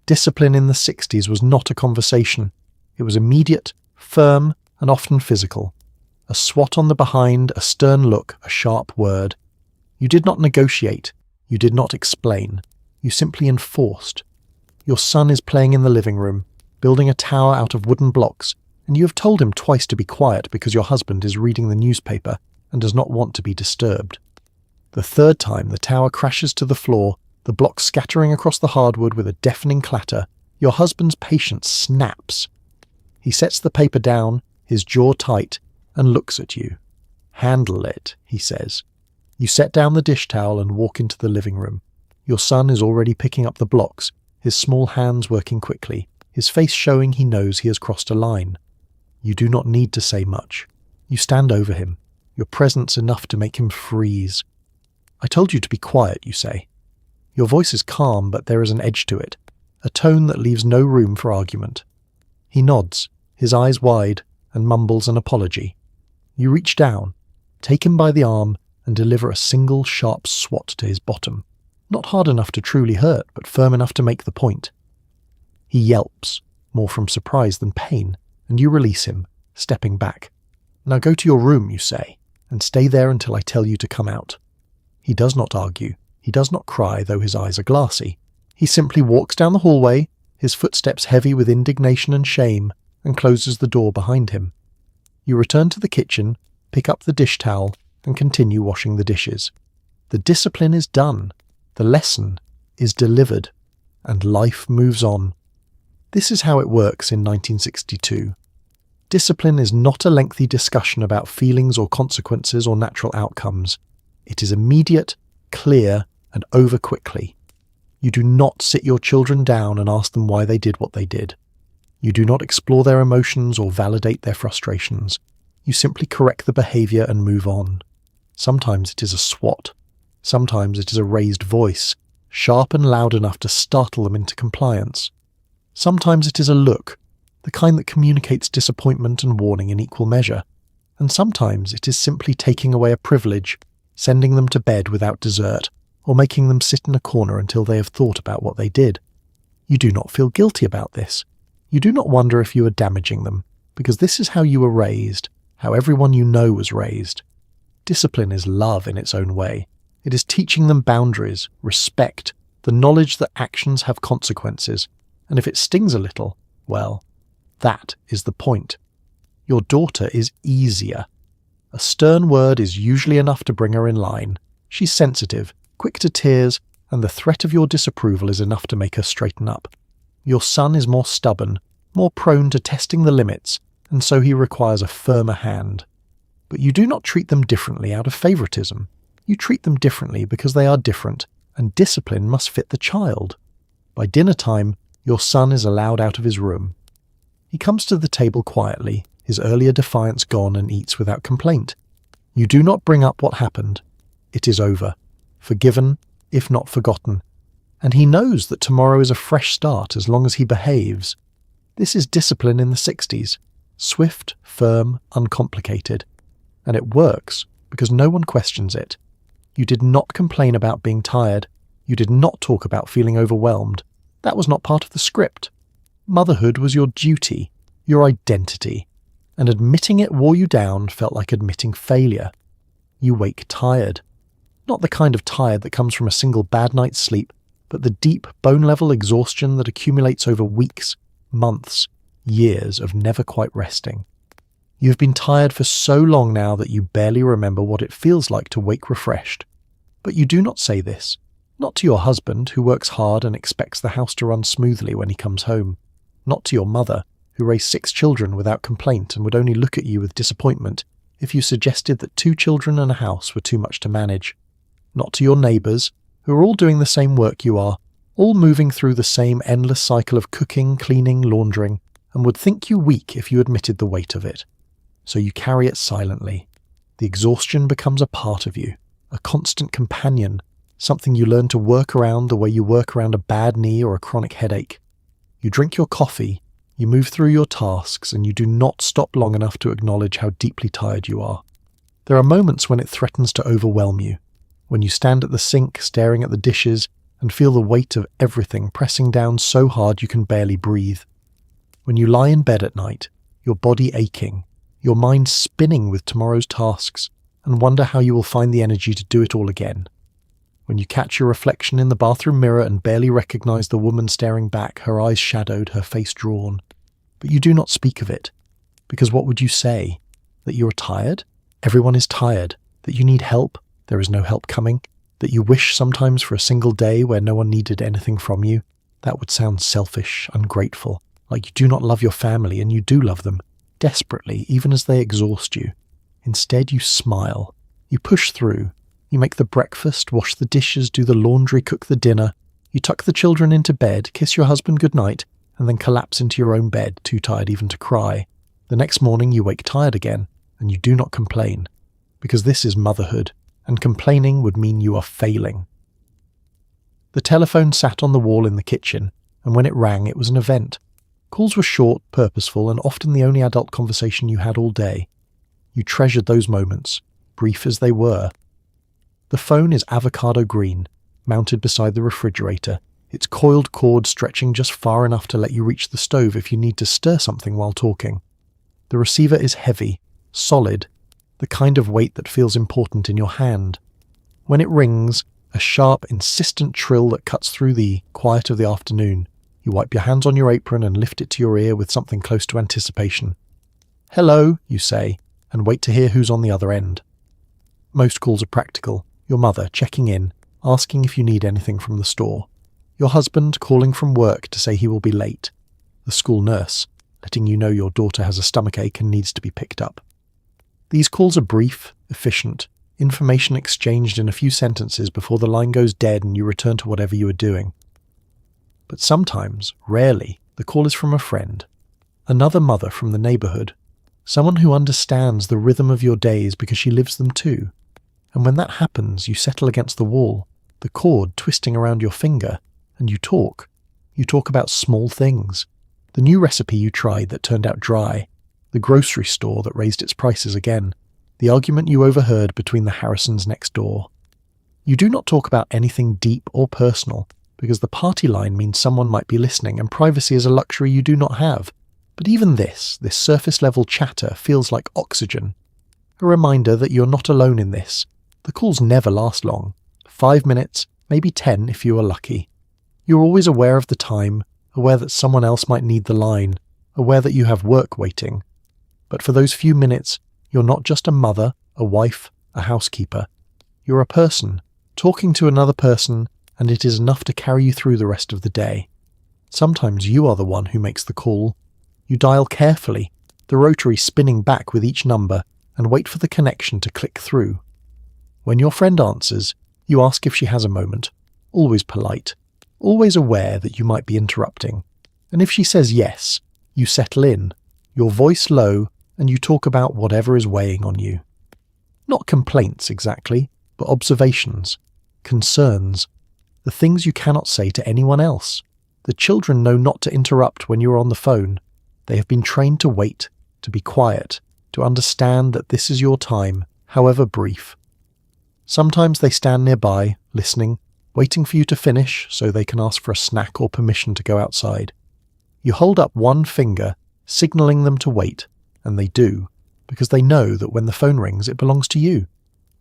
Discipline in the 60s was not a conversation. It was immediate, firm, and often physical. A swat on the behind, a stern look, a sharp word. You did not negotiate. You did not explain. You simply enforced. Your son is playing in the living room, building a tower out of wooden blocks, and you have told him twice to be quiet because your husband is reading the newspaper and does not want to be disturbed. The third time the tower crashes to the floor, the blocks scattering across the hardwood with a deafening clatter, your husband's patience snaps. He sets the paper down, his jaw tight, and looks at you. "Handle it," he says. You set down the dish towel and walk into the living room. Your son is already picking up the blocks, his small hands working quickly, his face showing he knows he has crossed a line. You do not need to say much. You stand over him, your presence enough to make him freeze. "I told you to be quiet," you say. Your voice is calm, but there is an edge to it, a tone that leaves no room for argument. He nods, his eyes wide, and mumbles an apology. You reach down, take him by the arm, and deliver a single sharp swat to his bottom. Not hard enough to truly hurt, but firm enough to make the point. He yelps, more from surprise than pain, and you release him, stepping back. "Now go to your room," you say, "and stay there until I tell you to come out." He does not argue. He does not cry, though his eyes are glassy. He simply walks down the hallway, his footsteps heavy with indignation and shame, and closes the door behind him. You return to the kitchen, pick up the dish towel, and continue washing the dishes. The discipline is done. The lesson is delivered. And life moves on. This is how it works in 1962. Discipline is not a lengthy discussion about feelings or consequences or natural outcomes. It is immediate, clear, and over quickly. You do not sit your children down and ask them why they did what they did. You do not explore their emotions or validate their frustrations. You simply correct the behavior and move on. Sometimes it is a swat. Sometimes it is a raised voice, sharp and loud enough to startle them into compliance. Sometimes it is a look, the kind that communicates disappointment and warning in equal measure. And sometimes it is simply taking away a privilege, sending them to bed without dessert, or making them sit in a corner until they have thought about what they did. You do not feel guilty about this. You do not wonder if you are damaging them, because this is how you were raised, how everyone you know was raised. Discipline is love in its own way. It is teaching them boundaries, respect, the knowledge that actions have consequences, and if it stings a little, well, that is the point. Your daughter is easier. A stern word is usually enough to bring her in line. She's sensitive, quick to tears, and the threat of your disapproval is enough to make her straighten up. Your son is more stubborn, more prone to testing the limits, and so he requires a firmer hand. But you do not treat them differently out of favoritism. You treat them differently because they are different, and discipline must fit the child. By dinner time, your son is allowed out of his room. He comes to the table quietly, his earlier defiance gone, and eats without complaint. You do not bring up what happened. It is over. Forgiven, if not forgotten. And he knows that tomorrow is a fresh start as long as he behaves. This is discipline in the 60s. Swift, firm, uncomplicated. And it works because no one questions it. You did not complain about being tired. You did not talk about feeling overwhelmed. That was not part of the script. Motherhood was your duty, your identity. And admitting it wore you down felt like admitting failure. You wake tired. Not the kind of tired that comes from a single bad night's sleep, but the deep, bone-level exhaustion that accumulates over weeks, months, years of never quite resting. You have been tired for so long now that you barely remember what it feels like to wake refreshed. But you do not say this. Not to your husband, who works hard and expects the house to run smoothly when he comes home. Not to your mother, who raised 6 children without complaint and would only look at you with disappointment if you suggested that 2 children and a house were too much to manage. Not to your neighbours, who are all doing the same work you are, all moving through the same endless cycle of cooking, cleaning, laundering, and would think you weak if you admitted the weight of it. So you carry it silently. The exhaustion becomes a part of you, a constant companion, something you learn to work around the way you work around a bad knee or a chronic headache. You drink your coffee, you move through your tasks, and you do not stop long enough to acknowledge how deeply tired you are. There are moments when it threatens to overwhelm you, when you stand at the sink staring at the dishes and feel the weight of everything pressing down so hard you can barely breathe. When you lie in bed at night, your body aching, your mind spinning with tomorrow's tasks, and wonder how you will find the energy to do it all again. When you catch your reflection in the bathroom mirror and barely recognize the woman staring back, her eyes shadowed, her face drawn. But you do not speak of it, because what would you say? That you are tired? Everyone is tired. That you need help? There is no help coming. That you wish sometimes for a single day where no one needed anything from you? That would sound selfish, ungrateful, like you do not love your family, and you do love them, desperately, even as they exhaust you. Instead, you smile. You push through. You make the breakfast, wash the dishes, do the laundry, cook the dinner. You tuck the children into bed, kiss your husband goodnight, and then collapse into your own bed, too tired even to cry. The next morning you wake tired again, and you do not complain, because this is motherhood, and complaining would mean you are failing. The telephone sat on the wall in the kitchen, and when it rang it was an event. Calls were short, purposeful, and often the only adult conversation you had all day. You treasured those moments, brief as they were. The phone is avocado green, mounted beside the refrigerator, its coiled cord stretching just far enough to let you reach the stove if you need to stir something while talking. The receiver is heavy, solid, the kind of weight that feels important in your hand. When it rings, a sharp, insistent trill that cuts through the quiet of the afternoon. You wipe your hands on your apron and lift it to your ear with something close to anticipation. "Hello," you say, and wait to hear who's on the other end. Most calls are practical. Your mother checking in, asking if you need anything from the store. Your husband calling from work to say he will be late. The school nurse letting you know your daughter has a stomachache and needs to be picked up. These calls are brief, efficient, information exchanged in a few sentences before the line goes dead and you return to whatever you are doing. But sometimes, rarely, the call is from a friend, another mother from the neighborhood, someone who understands the rhythm of your days because she lives them too. And when that happens, you settle against the wall, the cord twisting around your finger, and you talk. You talk about small things. The new recipe you tried that turned out dry, the grocery store that raised its prices again, the argument you overheard between the Harrisons next door. You do not talk about anything deep or personal, because the party line means someone might be listening and privacy is a luxury you do not have. But even this surface-level chatter feels like oxygen. A reminder that you're not alone in this. The calls never last long. 5 minutes, maybe 10 if you are lucky. You're always aware of the time, aware that someone else might need the line, aware that you have work waiting. But for those few minutes, you're not just a mother, a wife, a housekeeper. You're a person, talking to another person, and it is enough to carry you through the rest of the day. Sometimes you are the one who makes the call. You dial carefully, the rotary spinning back with each number, and wait for the connection to click through. When your friend answers, you ask if she has a moment, always polite, always aware that you might be interrupting. And if she says yes, you settle in, your voice low, and you talk about whatever is weighing on you. Not complaints exactly, but observations, concerns, the things you cannot say to anyone else. The children know not to interrupt when you are on the phone. They have been trained to wait, to be quiet, to understand that this is your time, however brief. Sometimes they stand nearby, listening, waiting for you to finish so they can ask for a snack or permission to go outside. You hold up one finger, signalling them to wait, and they do, because they know that when the phone rings it belongs to you.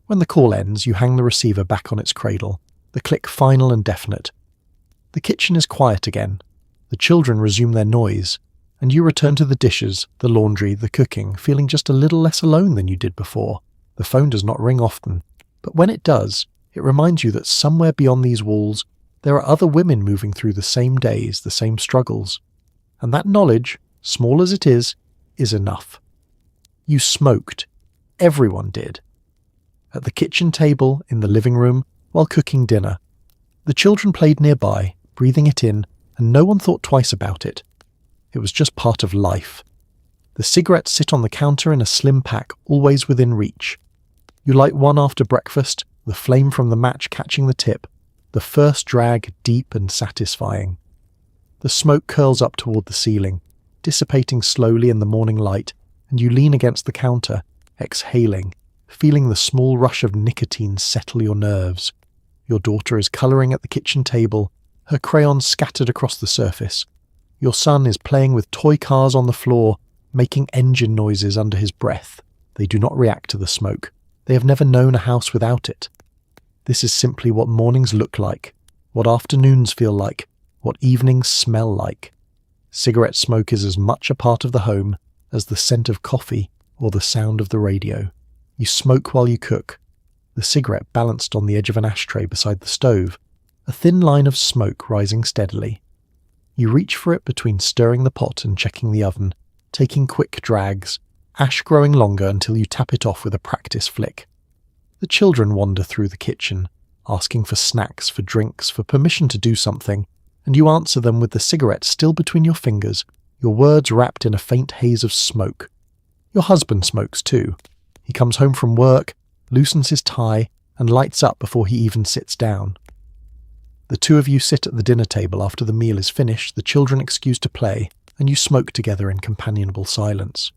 When the call ends, you hang the receiver back on its cradle, the click final and definite. The kitchen is quiet again. The children resume their noise, and you return to the dishes, the laundry, the cooking, feeling just a little less alone than you did before. The phone does not ring often, but when it does, it reminds you that somewhere beyond these walls, there are other women moving through the same days, the same struggles. And that knowledge, small as it is enough. You smoked. Everyone did. At the kitchen table, in the living room, while cooking dinner. The children played nearby, breathing it in, and no one thought twice about it. It was just part of life. The cigarettes sit on the counter in a slim pack, always within reach. You light one after breakfast, the flame from the match catching the tip, the first drag deep and satisfying. The smoke curls up toward the ceiling, dissipating slowly in the morning light, and you lean against the counter, exhaling, feeling the small rush of nicotine settle your nerves. Your daughter is colouring at the kitchen table, her crayons scattered across the surface. Your son is playing with toy cars on the floor, making engine noises under his breath. They do not react to the smoke. They have never known a house without it. This is simply what mornings look like, what afternoons feel like, what evenings smell like. Cigarette smoke is as much a part of the home as the scent of coffee or the sound of the radio. You smoke while you cook, the cigarette balanced on the edge of an ashtray beside the stove, a thin line of smoke rising steadily. You reach for it between stirring the pot and checking the oven, taking quick drags, ash growing longer until you tap it off with a practice flick. The children wander through the kitchen, asking for snacks, for drinks, for permission to do something, and you answer them with the cigarette still between your fingers, your words wrapped in a faint haze of smoke. Your husband smokes too. He comes home from work, loosens his tie, and lights up before he even sits down. The two of you sit at the dinner table after the meal is finished, the children excused to play, and you smoke together in companionable silence.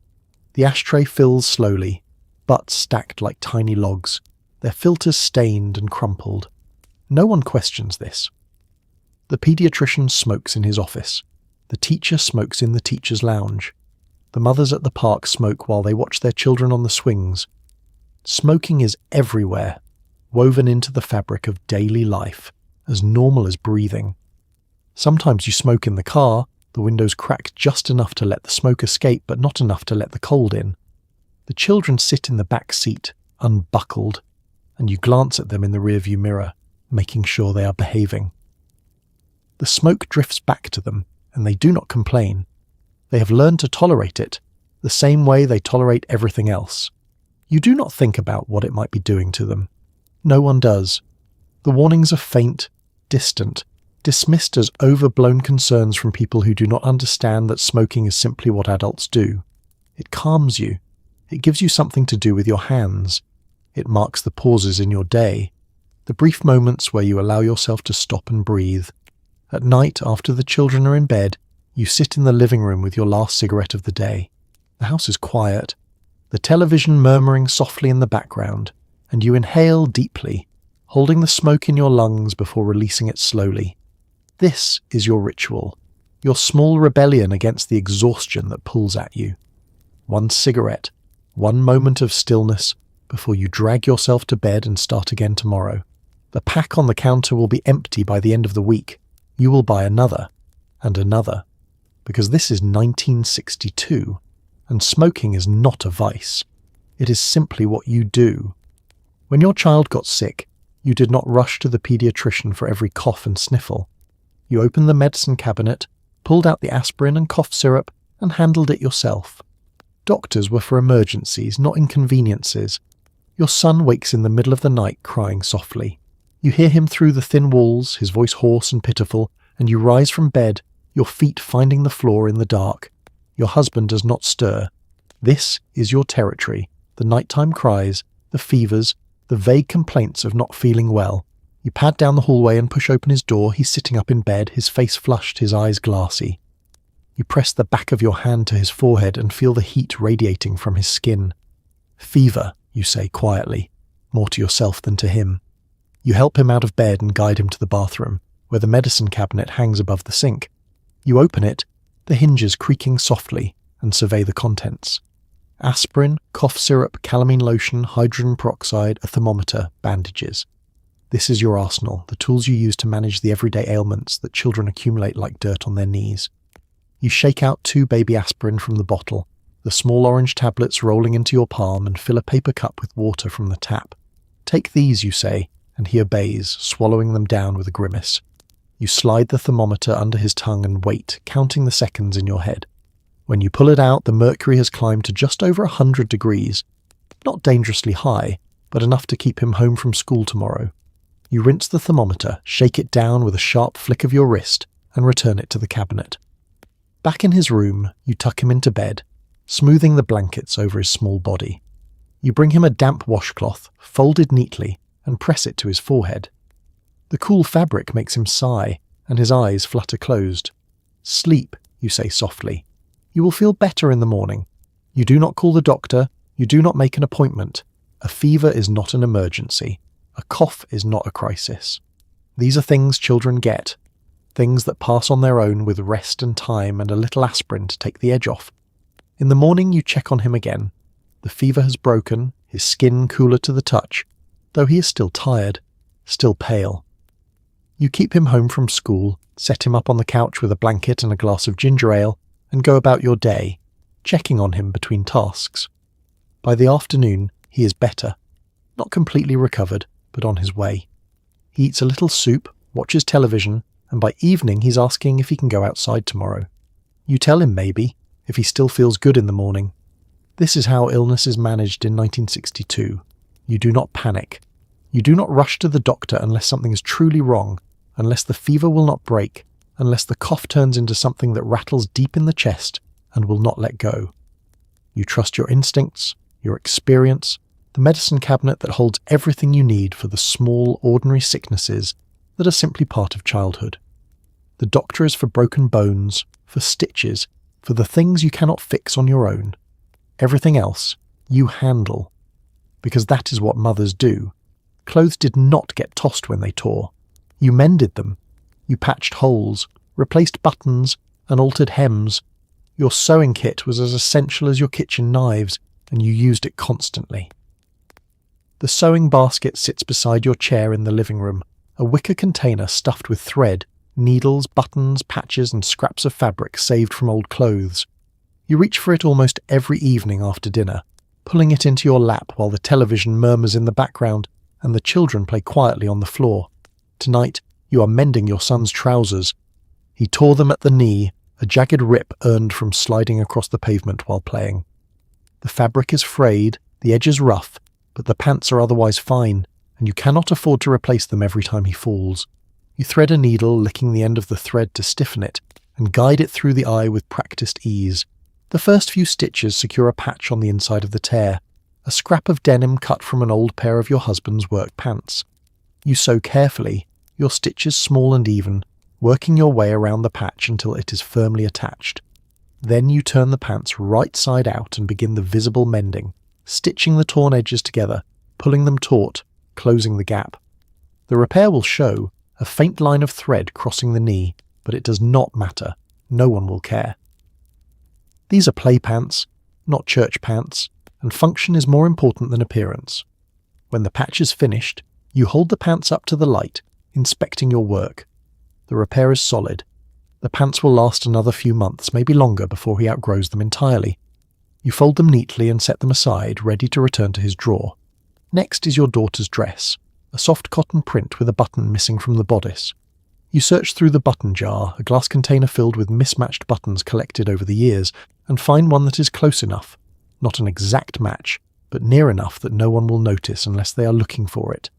The ashtray fills slowly, butts stacked like tiny logs, their filters stained and crumpled. No one questions this. The paediatrician smokes in his office. The teacher smokes in the teacher's lounge. The mothers at the park smoke while they watch their children on the swings. Smoking is everywhere, woven into the fabric of daily life, as normal as breathing. Sometimes you smoke in the car, the windows cracked just enough to let the smoke escape but not enough to let the cold in. The children sit in the back seat, unbuckled, and you glance at them in the rearview mirror, making sure they are behaving. The smoke drifts back to them, and they do not complain. They have learned to tolerate it, the same way they tolerate everything else. You do not think about what it might be doing to them. No one does. The warnings are faint, distant, dismissed as overblown concerns from people who do not understand that smoking is simply what adults do. It calms you. It gives you something to do with your hands. It marks the pauses in your day, the brief moments where you allow yourself to stop and breathe. At night, after the children are in bed, you sit in the living room with your last cigarette of the day. The house is quiet, the television murmuring softly in the background, and you inhale deeply, holding the smoke in your lungs before releasing it slowly. This is your ritual, your small rebellion against the exhaustion that pulls at you. One cigarette, one moment of stillness before you drag yourself to bed and start again tomorrow. The pack on the counter will be empty by the end of the week. You will buy another, and another, because this is 1962, and smoking is not a vice. It is simply what you do. When your child got sick, you did not rush to the paediatrician for every cough and sniffle. You opened the medicine cabinet, pulled out the aspirin and cough syrup, and handled it yourself. Doctors were for emergencies, not inconveniences. Your son wakes in the middle of the night crying softly. You hear him through the thin walls, his voice hoarse and pitiful, and you rise from bed, your feet finding the floor in the dark. Your husband does not stir. This is your territory, the nighttime cries, the fevers, the vague complaints of not feeling well. You pad down the hallway and push open his door. He's sitting up in bed, his face flushed, his eyes glassy. You press the back of your hand to his forehead and feel the heat radiating from his skin. Fever, you say quietly, more to yourself than to him. You help him out of bed and guide him to the bathroom, where the medicine cabinet hangs above the sink. You open it, the hinges creaking softly, and survey the contents. Aspirin, cough syrup, calamine lotion, hydrogen peroxide, a thermometer, bandages. This is your arsenal, the tools you use to manage the everyday ailments that children accumulate like dirt on their knees. You shake out 2 baby aspirin from the bottle, the small orange tablets rolling into your palm, and fill a paper cup with water from the tap. Take these, you say, and he obeys, swallowing them down with a grimace. You slide the thermometer under his tongue and wait, counting the seconds in your head. When you pull it out, the mercury has climbed to just over 100 degrees. Not dangerously high, but enough to keep him home from school tomorrow. You rinse the thermometer, shake it down with a sharp flick of your wrist, and return it to the cabinet. Back in his room, you tuck him into bed, smoothing the blankets over his small body. You bring him a damp washcloth, folded neatly, and press it to his forehead. The cool fabric makes him sigh, and his eyes flutter closed. Sleep, you say softly. You will feel better in the morning. You do not call the doctor, you do not make an appointment. A fever is not an emergency. A cough is not a crisis. These are things children get, things that pass on their own with rest and time and a little aspirin to take the edge off. In the morning you check on him again. The fever has broken, his skin cooler to the touch, though he is still tired, still pale. You keep him home from school, set him up on the couch with a blanket and a glass of ginger ale, and go about your day, checking on him between tasks. By the afternoon, he is better. Not completely recovered, but on his way. He eats a little soup, watches television, and by evening he's asking if he can go outside tomorrow. You tell him maybe, if he still feels good in the morning. This is how illness is managed in 1962. You do not panic. You do not rush to the doctor unless something is truly wrong, unless the fever will not break, unless the cough turns into something that rattles deep in the chest and will not let go. You trust your instincts, your experience, the medicine cabinet that holds everything you need for the small, ordinary sicknesses that are simply part of childhood. The doctor is for broken bones, for stitches, for the things you cannot fix on your own. Everything else, you handle. Because that is what mothers do. Clothes did not get tossed when they tore. You mended them. You patched holes, replaced buttons, and altered hems. Your sewing kit was as essential as your kitchen knives, and you used it constantly. The sewing basket sits beside your chair in the living room, a wicker container stuffed with thread, needles, buttons, patches, and scraps of fabric saved from old clothes. You reach for it almost every evening after dinner, pulling it into your lap while the television murmurs in the background and the children play quietly on the floor. Tonight, you are mending your son's trousers. He tore them at the knee, a jagged rip earned from sliding across the pavement while playing. The fabric is frayed, the edge is rough, but the pants are otherwise fine, and you cannot afford to replace them every time he falls. You thread a needle, licking the end of the thread to stiffen it, and guide it through the eye with practiced ease. The first few stitches secure a patch on the inside of the tear, a scrap of denim cut from an old pair of your husband's work pants. You sew carefully, your stitches small and even, working your way around the patch until it is firmly attached. Then you turn the pants right side out and begin the visible mending, stitching the torn edges together, pulling them taut, closing the gap. The repair will show a faint line of thread crossing the knee, but it does not matter. No one will care. These are play pants, not church pants, and function is more important than appearance. When the patch is finished, you hold the pants up to the light, inspecting your work. The repair is solid. The pants will last another few months, maybe longer, before he outgrows them entirely. You fold them neatly and set them aside, ready to return to his drawer. Next is your daughter's dress, a soft cotton print with a button missing from the bodice. You search through the button jar, a glass container filled with mismatched buttons collected over the years, and find one that is close enough. Not an exact match, but near enough that no one will notice unless they are looking for it.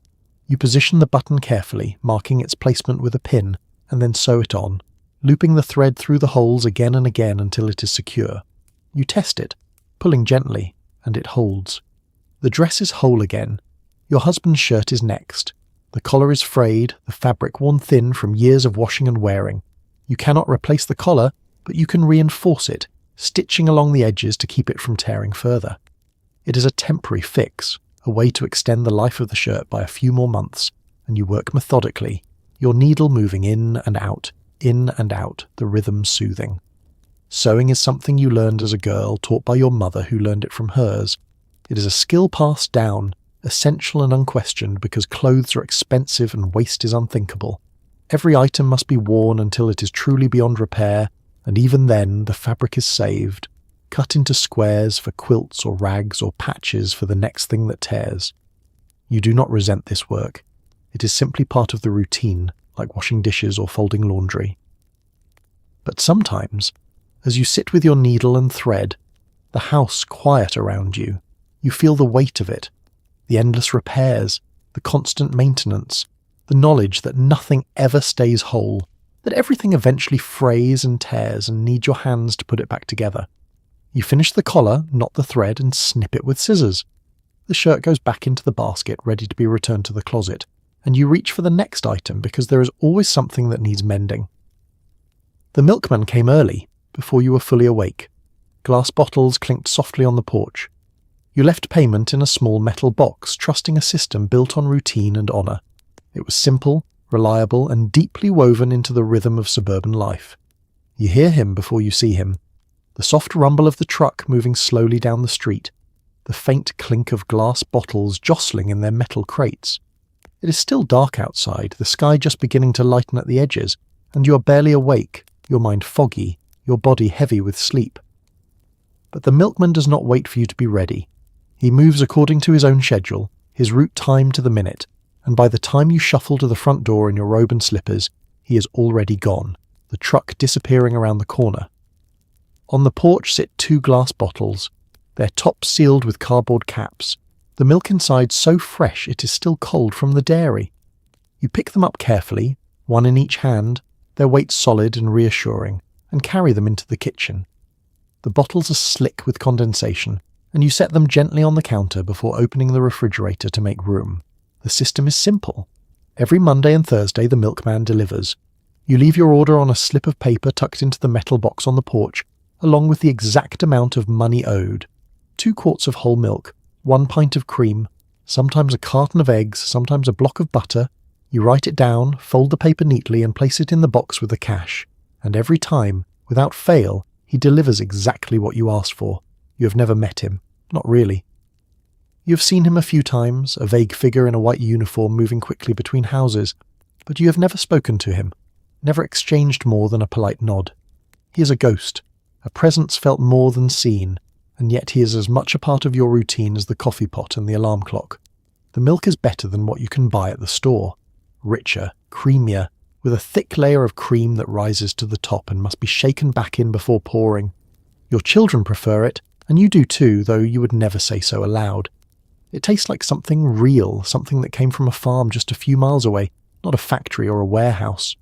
You position the button carefully, marking its placement with a pin, and then sew it on, looping the thread through the holes again and again until it is secure. You test it, pulling gently, and it holds. The dress is whole again. Your husband's shirt is next. The collar is frayed, the fabric worn thin from years of washing and wearing. You cannot replace the collar, but you can reinforce it, stitching along the edges to keep it from tearing further. It is a temporary fix, a way to extend the life of the shirt by a few more months, and you work methodically, your needle moving in and out, the rhythm soothing. Sewing is something you learned as a girl, taught by your mother who learned it from hers. It is a skill passed down, essential and unquestioned because clothes are expensive and waste is unthinkable. Every item must be worn until it is truly beyond repair, and even then the fabric is saved, cut into squares for quilts or rags or patches for the next thing that tears. You do not resent this work. It is simply part of the routine, like washing dishes or folding laundry. But sometimes, as you sit with your needle and thread, the house quiet around you, you feel the weight of it, the endless repairs, the constant maintenance, the knowledge that nothing ever stays whole, that everything eventually frays and tears and needs your hands to put it back together. You finish the collar, knot the thread, and snip it with scissors. The shirt goes back into the basket, ready to be returned to the closet, and you reach for the next item because there is always something that needs mending. The milkman came early, before you were fully awake. Glass bottles clinked softly on the porch. You left payment in a small metal box, trusting a system built on routine and honour. It was simple, reliable, and deeply woven into the rhythm of suburban life. You hear him before you see him. The soft rumble of the truck moving slowly down the street, the faint clink of glass bottles jostling in their metal crates. It is still dark outside, the sky just beginning to lighten at the edges, and you are barely awake, your mind foggy, your body heavy with sleep. But the milkman does not wait for you to be ready. He moves according to his own schedule, his route timed to the minute, and by the time you shuffle to the front door in your robe and slippers, he is already gone, the truck disappearing around the corner. On the porch sit 2 glass bottles, their tops sealed with cardboard caps, the milk inside so fresh it is still cold from the dairy. You pick them up carefully, one in each hand, their weight solid and reassuring, and carry them into the kitchen. The bottles are slick with condensation, and you set them gently on the counter before opening the refrigerator to make room. The system is simple. Every Monday and Thursday the milkman delivers. You leave your order on a slip of paper tucked into the metal box on the porch, along with the exact amount of money owed. 2 quarts of whole milk, 1 pint of cream, sometimes a carton of eggs, sometimes a block of butter. You write it down, fold the paper neatly and place it in the box with the cash. And every time, without fail, he delivers exactly what you asked for. You have never met him. Not really. You have seen him a few times, a vague figure in a white uniform moving quickly between houses, but you have never spoken to him, never exchanged more than a polite nod. He is a ghost, a presence felt more than seen, and yet he is as much a part of your routine as the coffee pot and the alarm clock. The milk is better than what you can buy at the store. Richer, creamier, with a thick layer of cream that rises to the top and must be shaken back in before pouring. Your children prefer it, and you do too, though you would never say so aloud. It tastes like something real, something that came from a farm just a few miles away, not a factory or a warehouse.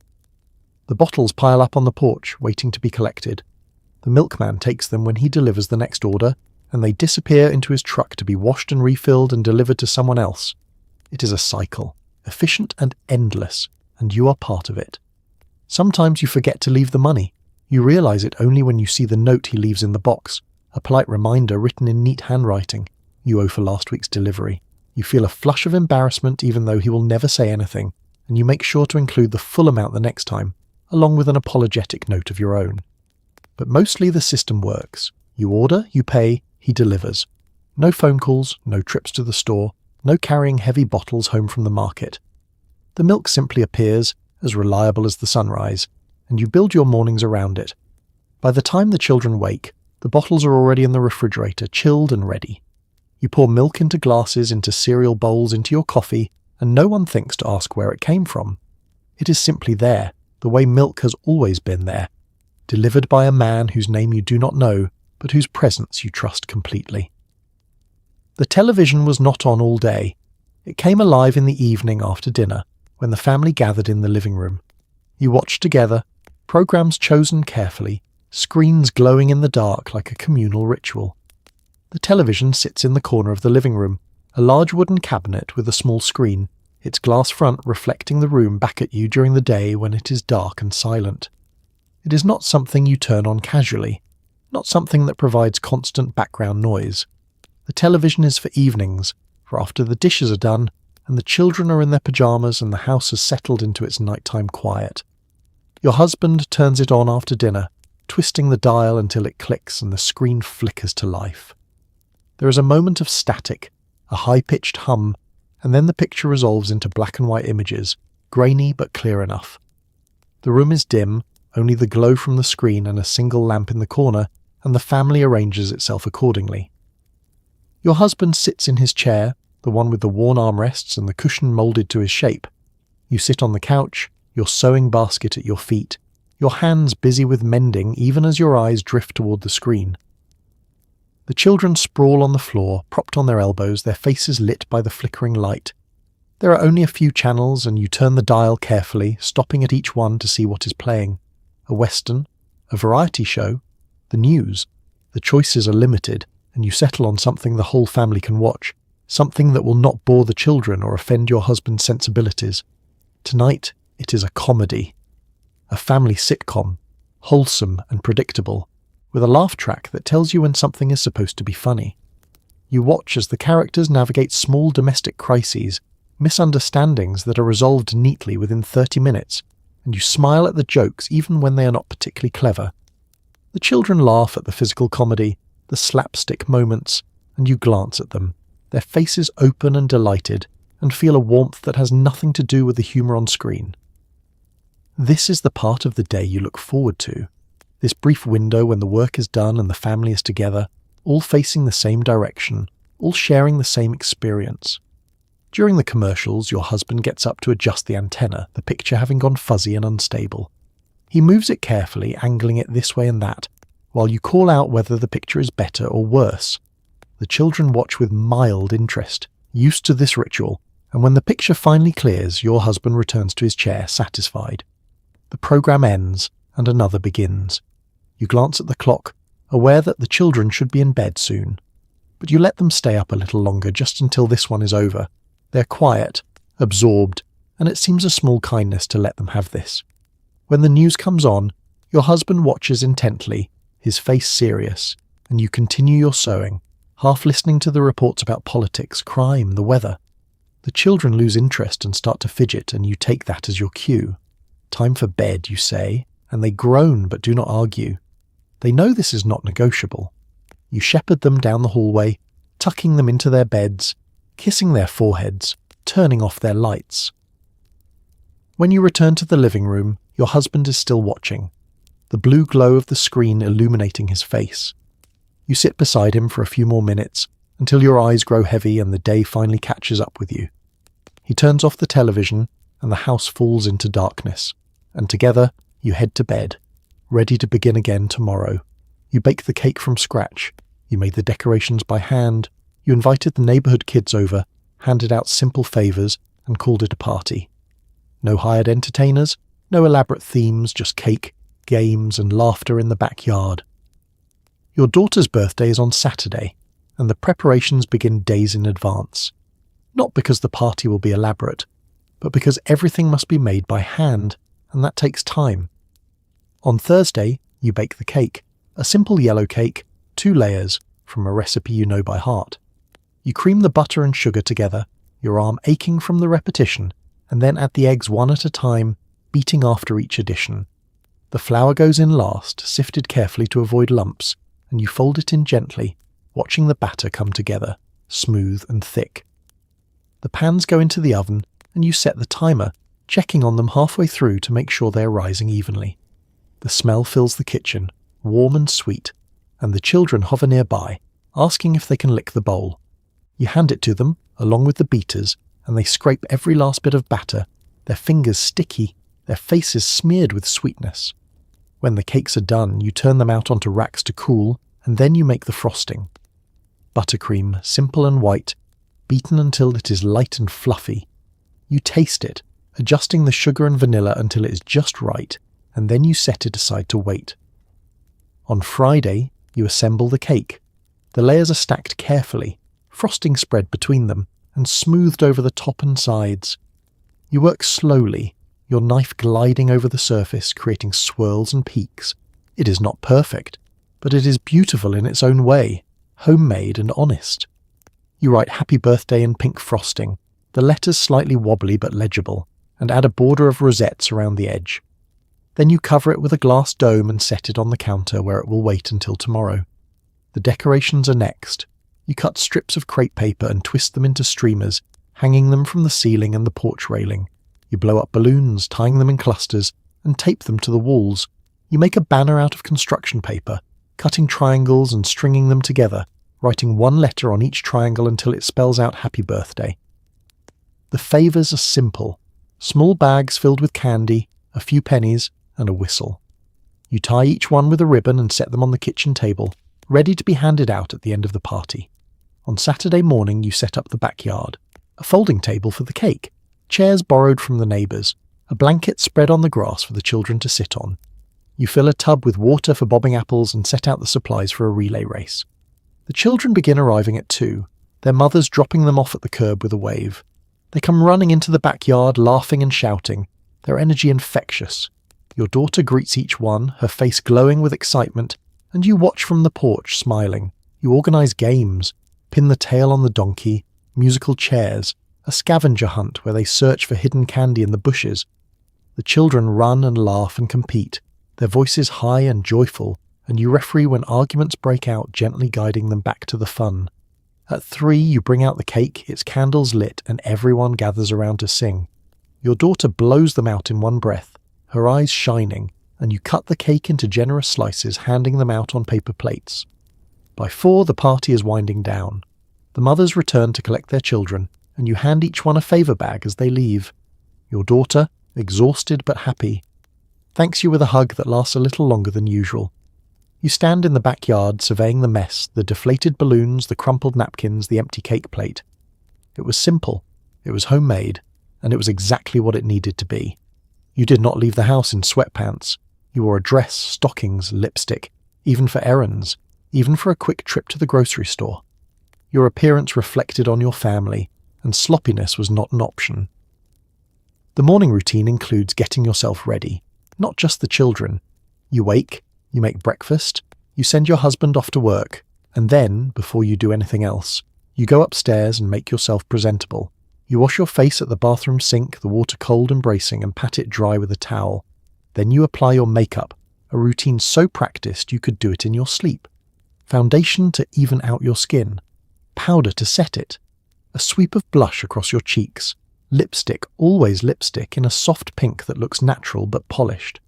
The bottles pile up on the porch, waiting to be collected. The milkman takes them when he delivers the next order, and they disappear into his truck to be washed and refilled and delivered to someone else. It is a cycle, efficient and endless, and you are part of it. Sometimes you forget to leave the money. You realize it only when you see the note he leaves in the box, a polite reminder written in neat handwriting. You owe for last week's delivery. You feel a flush of embarrassment even though he will never say anything, and you make sure to include the full amount the next time, along with an apologetic note of your own. But mostly the system works. You order, you pay, he delivers. No phone calls, no trips to the store, no carrying heavy bottles home from the market. The milk simply appears, as reliable as the sunrise, and you build your mornings around it. By the time the children wake, the bottles are already in the refrigerator, chilled and ready. You pour milk into glasses, into cereal bowls, into your coffee, and no one thinks to ask where it came from. It is simply there, the way milk has always been there, delivered by a man whose name you do not know, but whose presence you trust completely. The television was not on all day. It came alive in the evening after dinner, when the family gathered in the living room. You watched together, programs chosen carefully, screens glowing in the dark like a communal ritual. The television sits in the corner of the living room, a large wooden cabinet with a small screen, its glass front reflecting the room back at you during the day when it is dark and silent. It is not something you turn on casually, not something that provides constant background noise. The television is for evenings, for after the dishes are done, and the children are in their pyjamas and the house has settled into its nighttime quiet. Your husband turns it on after dinner, twisting the dial until it clicks and the screen flickers to life. There is a moment of static, a high-pitched hum, and then the picture resolves into black and white images, grainy but clear enough. The room is dim, only the glow from the screen and a single lamp in the corner, and the family arranges itself accordingly. Your husband sits in his chair, the one with the worn armrests and the cushion moulded to his shape. You sit on the couch, your sewing basket at your feet, your hands busy with mending even as your eyes drift toward the screen. The children sprawl on the floor, propped on their elbows, their faces lit by the flickering light. There are only a few channels, and you turn the dial carefully, stopping at each one to see what is playing. A western, a variety show, the news. The choices are limited, and you settle on something the whole family can watch, something that will not bore the children or offend your husband's sensibilities. Tonight, it is a comedy. A family sitcom, wholesome and predictable, with a laugh track that tells you when something is supposed to be funny. You watch as the characters navigate small domestic crises, misunderstandings that are resolved neatly within 30 minutes, and you smile at the jokes even when they are not particularly clever. The children laugh at the physical comedy, the slapstick moments, and you glance at them, their faces open and delighted, and feel a warmth that has nothing to do with the humour on screen. This is the part of the day you look forward to, this brief window when the work is done and the family is together, all facing the same direction, all sharing the same experience. During the commercials, your husband gets up to adjust the antenna, the picture having gone fuzzy and unstable. He moves it carefully, angling it this way and that, while you call out whether the picture is better or worse. The children watch with mild interest, used to this ritual, and when the picture finally clears, your husband returns to his chair, satisfied. The program ends, and another begins. You glance at the clock, aware that the children should be in bed soon. But you let them stay up a little longer just until this one is over. They're quiet, absorbed, and it seems a small kindness to let them have this. When the news comes on, your husband watches intently, his face serious, and you continue your sewing, half listening to the reports about politics, crime, the weather. The children lose interest and start to fidget, and you take that as your cue. Time for bed, you say, and they groan but do not argue. They know this is not negotiable. You shepherd them down the hallway, tucking them into their beds, kissing their foreheads, turning off their lights. When you return to the living room, your husband is still watching, the blue glow of the screen illuminating his face. You sit beside him for a few more minutes, until your eyes grow heavy and the day finally catches up with you. He turns off the television, and the house falls into darkness, and together you head to bed, ready to begin again tomorrow. You bake the cake from scratch, you made the decorations by hand, you invited the neighbourhood kids over, handed out simple favours, and called it a party. No hired entertainers, no elaborate themes, just cake, games, and laughter in the backyard. Your daughter's birthday is on Saturday, and the preparations begin days in advance. Not because the party will be elaborate, but because everything must be made by hand, and that takes time. On Thursday, you bake the cake, a simple yellow cake, 2 layers, from a recipe you know by heart. You cream the butter and sugar together, your arm aching from the repetition, and then add the eggs one at a time, beating after each addition. The flour goes in last, sifted carefully to avoid lumps, and you fold it in gently, watching the batter come together, smooth and thick. The pans go into the oven, and you set the timer, checking on them halfway through to make sure they are rising evenly. The smell fills the kitchen, warm and sweet, and the children hover nearby, asking if they can lick the bowl. You hand it to them, along with the beaters, and they scrape every last bit of batter, their fingers sticky, their faces smeared with sweetness. When the cakes are done, you turn them out onto racks to cool, and then you make the frosting. Buttercream, simple and white, beaten until it is light and fluffy. You taste it, adjusting the sugar and vanilla until it is just right, and then you set it aside to wait. On Friday, you assemble the cake. The layers are stacked carefully, frosting spread between them, and smoothed over the top and sides. You work slowly, your knife gliding over the surface, creating swirls and peaks. It is not perfect, but it is beautiful in its own way, homemade and honest. You write happy birthday in pink frosting, the letters slightly wobbly but legible, and add a border of rosettes around the edge. Then you cover it with a glass dome and set it on the counter where it will wait until tomorrow. The decorations are next. You cut strips of crepe paper and twist them into streamers, hanging them from the ceiling and the porch railing. You blow up balloons, tying them in clusters, and tape them to the walls. You make a banner out of construction paper, cutting triangles and stringing them together, writing one letter on each triangle until it spells out happy birthday. The favours are simple. Small bags filled with candy, a few pennies, and a whistle. You tie each one with a ribbon and set them on the kitchen table, ready to be handed out at the end of the party. On Saturday morning you set up the backyard, a folding table for the cake, chairs borrowed from the neighbours, a blanket spread on the grass for the children to sit on. You fill a tub with water for bobbing apples and set out the supplies for a relay race. The children begin arriving at 2, their mothers dropping them off at the curb with a wave. They come running into the backyard, laughing and shouting, their energy infectious. Your daughter greets each one, her face glowing with excitement, and you watch from the porch, smiling. You organise games, pin the tail on the donkey, musical chairs, a scavenger hunt where they search for hidden candy in the bushes. The children run and laugh and compete, their voices high and joyful, and you referee when arguments break out, gently guiding them back to the fun. At 3, you bring out the cake, its candles lit, and everyone gathers around to sing. Your daughter blows them out in one breath, her eyes shining, and you cut the cake into generous slices, handing them out on paper plates. By 4, the party is winding down. The mothers return to collect their children, and you hand each one a favour bag as they leave. Your daughter, exhausted but happy, thanks you with a hug that lasts a little longer than usual. You stand in the backyard surveying the mess, the deflated balloons, the crumpled napkins, the empty cake plate. It was simple, it was homemade, and it was exactly what it needed to be. You did not leave the house in sweatpants. You wore a dress, stockings, lipstick, even for errands, even for a quick trip to the grocery store. Your appearance reflected on your family, and sloppiness was not an option. The morning routine includes getting yourself ready, not just the children. You wake, you make breakfast, you send your husband off to work, and then, before you do anything else, you go upstairs and make yourself presentable. You wash your face at the bathroom sink, the water cold and bracing, and pat it dry with a towel. Then you apply your makeup, a routine so practiced you could do it in your sleep. Foundation to even out your skin, powder to set it, a sweep of blush across your cheeks, lipstick, always lipstick, in a soft pink that looks natural but polished.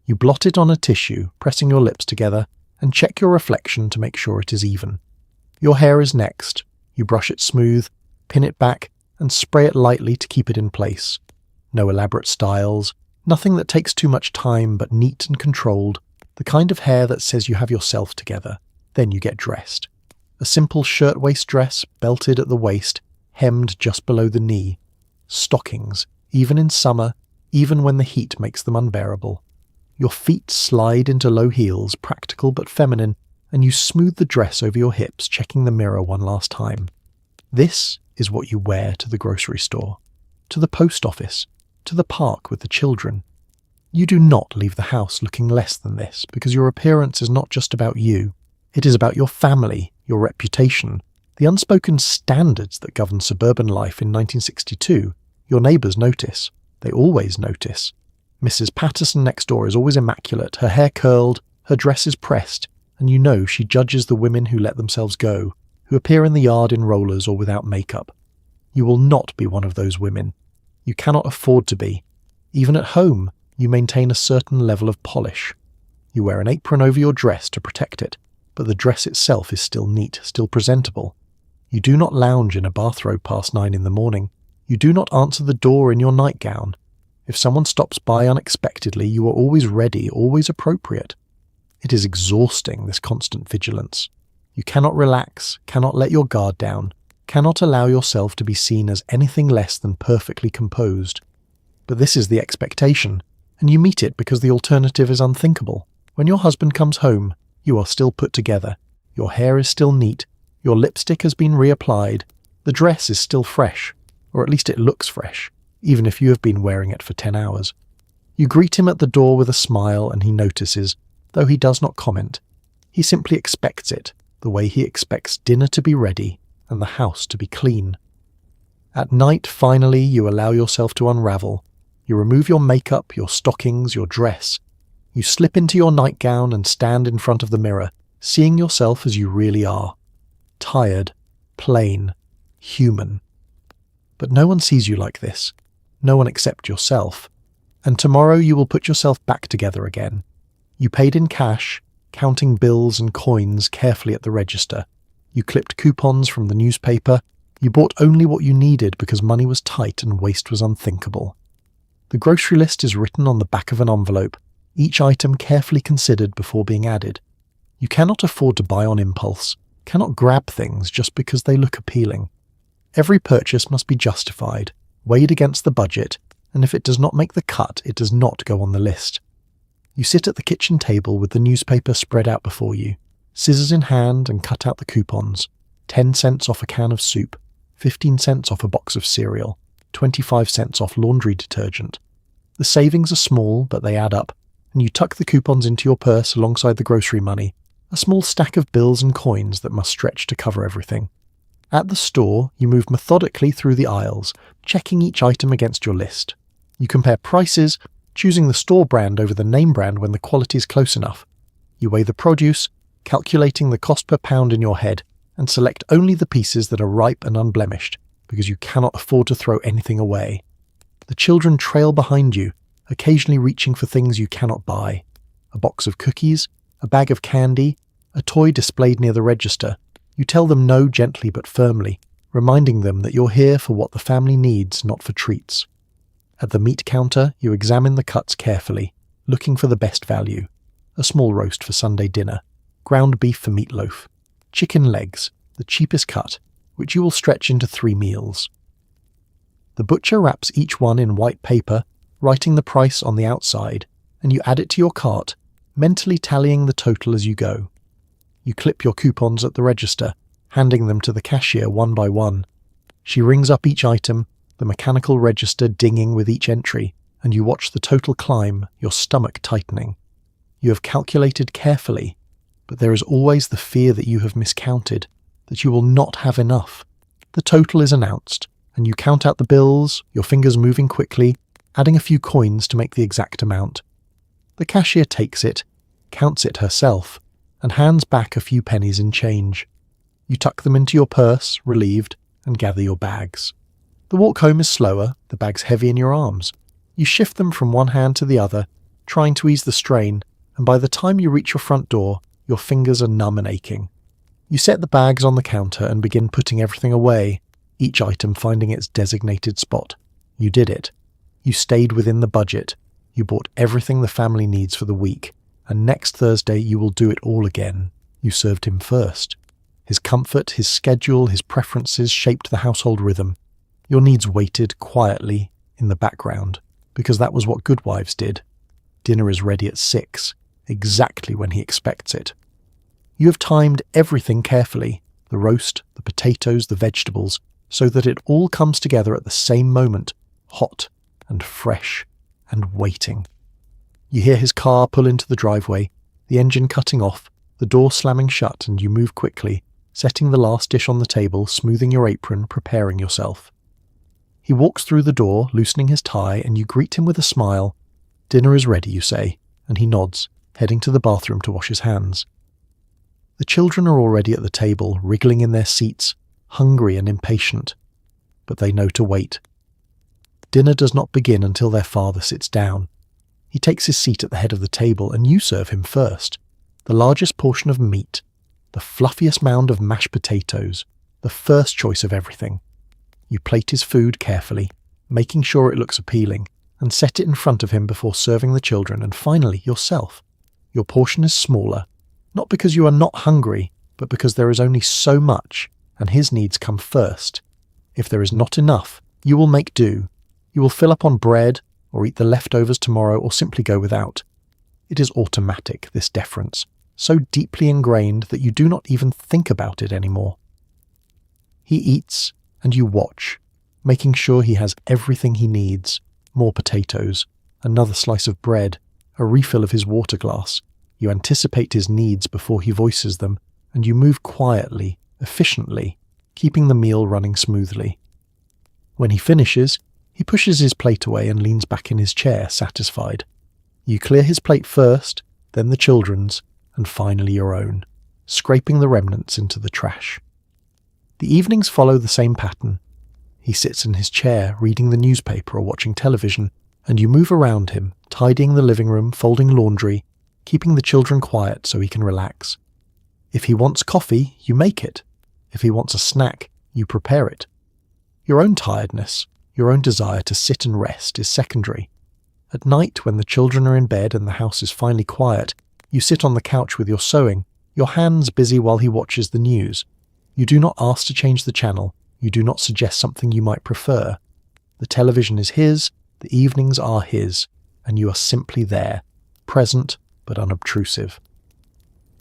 You blot it on a tissue, pressing your lips together, and check your reflection to make sure it is even. Your hair is next. You brush it smooth, pin it back, and spray it lightly to keep it in place. No elaborate styles, nothing that takes too much time, but neat and controlled, the kind of hair that says you have yourself together. Then you get dressed. A simple shirtwaist dress, belted at the waist, hemmed just below the knee. Stockings, even in summer, even when the heat makes them unbearable. Your feet slide into low heels, practical but feminine, and you smooth the dress over your hips, checking the mirror one last time. This is what you wear to the grocery store, to the post office, to the park with the children. You do not leave the house looking less than this, because your appearance is not just about you. It is about your family, your reputation, the unspoken standards that govern suburban life in 1962. Your neighbours notice. They always notice. Mrs. Patterson next door is always immaculate, her hair curled, her dress is pressed, and you know she judges the women who let themselves go, who appear in the yard in rollers or without makeup. You will not be one of those women. You cannot afford to be. Even at home, you maintain a certain level of polish. You wear an apron over your dress to protect it, but the dress itself is still neat, still presentable. You do not lounge in a bathrobe past 9 in the morning. You do not answer the door in your nightgown. If someone stops by unexpectedly, you are always ready, always appropriate. It is exhausting, this constant vigilance. You cannot relax, cannot let your guard down, cannot allow yourself to be seen as anything less than perfectly composed. But this is the expectation, and you meet it because the alternative is unthinkable. When your husband comes home, you are still put together, your hair is still neat, your lipstick has been reapplied, the dress is still fresh, or at least it looks fresh, even if you have been wearing it for 10 hours. You greet him at the door with a smile and he notices, though he does not comment. He simply expects it, the way he expects dinner to be ready and the house to be clean. At night, finally, you allow yourself to unravel. You remove your makeup, your stockings, your dress. You slip into your nightgown and stand in front of the mirror, seeing yourself as you really are. Tired, plain, human. But no one sees you like this. No one except yourself. And tomorrow you will put yourself back together again. You paid in cash, counting bills and coins carefully at the register. You clipped coupons from the newspaper. You bought only what you needed because money was tight and waste was unthinkable. The grocery list is written on the back of an envelope, each item carefully considered before being added. You cannot afford to buy on impulse, cannot grab things just because they look appealing. Every purchase must be justified, weighed against the budget, and if it does not make the cut, it does not go on the list. You sit at the kitchen table with the newspaper spread out before you, scissors in hand, and cut out the coupons. 10 cents off a can of soup, 15 cents off a box of cereal, 25 cents off laundry detergent. The savings are small, but they add up, and you tuck the coupons into your purse alongside the grocery money, a small stack of bills and coins that must stretch to cover everything. At the store, you move methodically through the aisles, checking each item against your list. You compare prices, choosing the store brand over the name brand when the quality is close enough. You weigh the produce, calculating the cost per pound in your head, and select only the pieces that are ripe and unblemished, because you cannot afford to throw anything away. The children trail behind you, occasionally reaching for things you cannot buy. A box of cookies, a bag of candy, a toy displayed near the register. You tell them no gently but firmly, reminding them that you're here for what the family needs, not for treats. At the meat counter, you examine the cuts carefully, looking for the best value. A small roast for Sunday dinner, ground beef for meatloaf, chicken legs, the cheapest cut, which you will stretch into 3 meals. The butcher wraps each one in white paper, writing the price on the outside, and you add it to your cart, mentally tallying the total as you go. You clip your coupons at the register, handing them to the cashier one by one. She rings up each item, the mechanical register dinging with each entry, and you watch the total climb, your stomach tightening. You have calculated carefully, but there is always the fear that you have miscounted, that you will not have enough. The total is announced, and you count out the bills, your fingers moving quickly, adding a few coins to make the exact amount. The cashier takes it, counts it herself, and hands back a few pennies in change. You tuck them into your purse, relieved, and gather your bags. The walk home is slower, the bags heavy in your arms. You shift them from one hand to the other, trying to ease the strain, and by the time you reach your front door, your fingers are numb and aching. You set the bags on the counter and begin putting everything away, each item finding its designated spot. You did it. You stayed within the budget. You bought everything the family needs for the week, and next Thursday you will do it all again. You served him first. His comfort, his schedule, his preferences shaped the household rhythm. Your needs waited quietly in the background, because that was what good wives did. Dinner is ready at 6, exactly when he expects it. You have timed everything carefully, the roast, the potatoes, the vegetables, so that it all comes together at the same moment, hot and fresh and waiting. You hear his car pull into the driveway, the engine cutting off, the door slamming shut, and you move quickly, setting the last dish on the table, smoothing your apron, preparing yourself. He walks through the door, loosening his tie, and you greet him with a smile. Dinner is ready, you say, and he nods, heading to the bathroom to wash his hands. The children are already at the table, wriggling in their seats, hungry and impatient, but they know to wait. Dinner does not begin until their father sits down. He takes his seat at the head of the table, and you serve him first. The largest portion of meat, the fluffiest mound of mashed potatoes, the first choice of everything. You plate his food carefully, making sure it looks appealing, and set it in front of him before serving the children and finally yourself. Your portion is smaller, not because you are not hungry, but because there is only so much, and his needs come first. If there is not enough, you will make do. You will fill up on bread, or eat the leftovers tomorrow, or simply go without. It is automatic, this deference, so deeply ingrained that you do not even think about it anymore. He eats, and you watch, making sure he has everything he needs. More potatoes, another slice of bread, a refill of his water glass. You anticipate his needs before he voices them, and you move quietly, efficiently, keeping the meal running smoothly. When he finishes, he pushes his plate away and leans back in his chair, satisfied. You clear his plate first, then the children's, and finally your own, scraping the remnants into the trash. The evenings follow the same pattern. He sits in his chair, reading the newspaper or watching television, and you move around him, tidying the living room, folding laundry, keeping the children quiet so he can relax. If he wants coffee, you make it. If he wants a snack, you prepare it. Your own tiredness, your own desire to sit and rest is secondary. At night, when the children are in bed and the house is finally quiet, you sit on the couch with your sewing, your hands busy while he watches the news. You do not ask to change the channel. You do not suggest something you might prefer. The television is his, the evenings are his, and you are simply there, present but unobtrusive.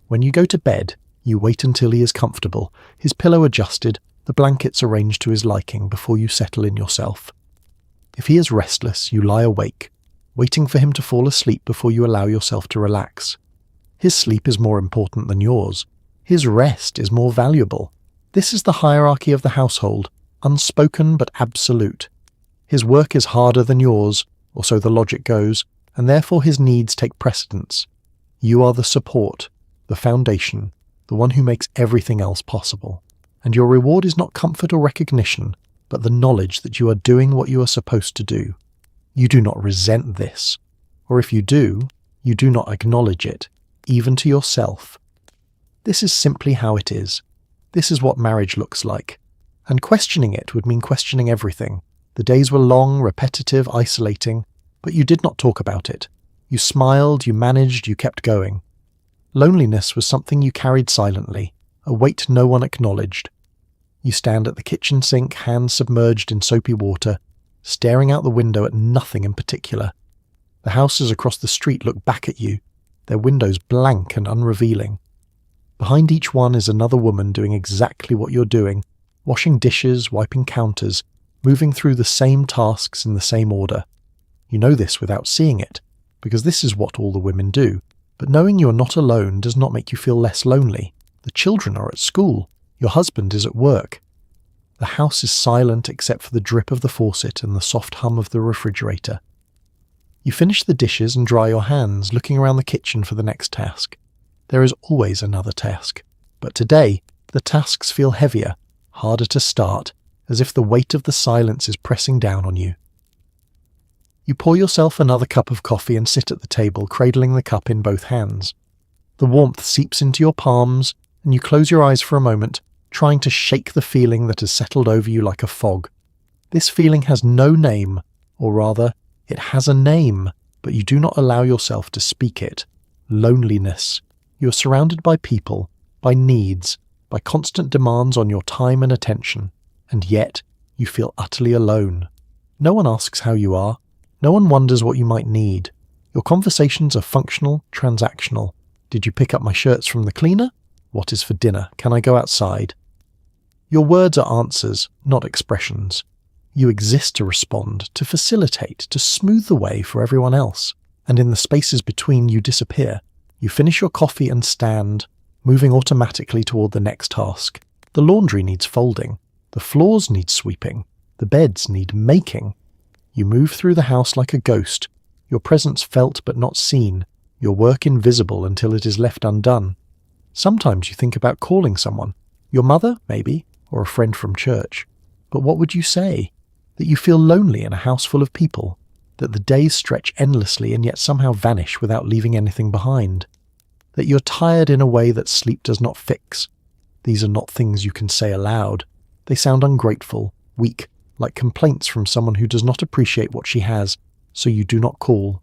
When you go to bed, you wait until he is comfortable, his pillow adjusted, the blankets arranged to his liking before you settle in yourself. If he is restless, you lie awake, waiting for him to fall asleep before you allow yourself to relax. His sleep is more important than yours. His rest is more valuable. This is the hierarchy of the household, unspoken but absolute. His work is harder than yours, or so the logic goes, and therefore his needs take precedence. You are the support, the foundation, the one who makes everything else possible. And your reward is not comfort or recognition, but the knowledge that you are doing what you are supposed to do. You do not resent this, or if you do not acknowledge it, even to yourself. This is simply how it is. This is what marriage looks like. And questioning it would mean questioning everything. The days were long, repetitive, isolating, but you did not talk about it. You smiled, you managed, you kept going. Loneliness was something you carried silently, a weight no one acknowledged. You stand at the kitchen sink, hands submerged in soapy water, staring out the window at nothing in particular. The houses across the street look back at you, their windows blank and unrevealing. Behind each one is another woman doing exactly what you're doing, washing dishes, wiping counters, moving through the same tasks in the same order. You know this without seeing it, because this is what all the women do. But knowing you're not alone does not make you feel less lonely. The children are at school. Your husband is at work. The house is silent except for the drip of the faucet and the soft hum of the refrigerator. You finish the dishes and dry your hands, looking around the kitchen for the next task. There is always another task. But today, the tasks feel heavier, harder to start, as if the weight of the silence is pressing down on you. You pour yourself another cup of coffee and sit at the table, cradling the cup in both hands. The warmth seeps into your palms, and you close your eyes for a moment, trying to shake the feeling that has settled over you like a fog. This feeling has no name, or rather, it has a name, but you do not allow yourself to speak it. Loneliness. You are surrounded by people, by needs, by constant demands on your time and attention, and yet you feel utterly alone. No one asks how you are. No one wonders what you might need. Your conversations are functional, transactional. Did you pick up my shirts from the cleaner? What is for dinner? Can I go outside? Your words are answers, not expressions. You exist to respond, to facilitate, to smooth the way for everyone else. And in the spaces between, you disappear. You finish your coffee and stand, moving automatically toward the next task. The laundry needs folding. The floors need sweeping. The beds need making. You move through the house like a ghost, your presence felt but not seen, your work invisible until it is left undone. Sometimes you think about calling someone, your mother, maybe, or a friend from church. But what would you say? That you feel lonely in a house full of people, that the days stretch endlessly and yet somehow vanish without leaving anything behind, that you're tired in a way that sleep does not fix. These are not things you can say aloud. They sound ungrateful, weak, like complaints from someone who does not appreciate what she has, so you do not call.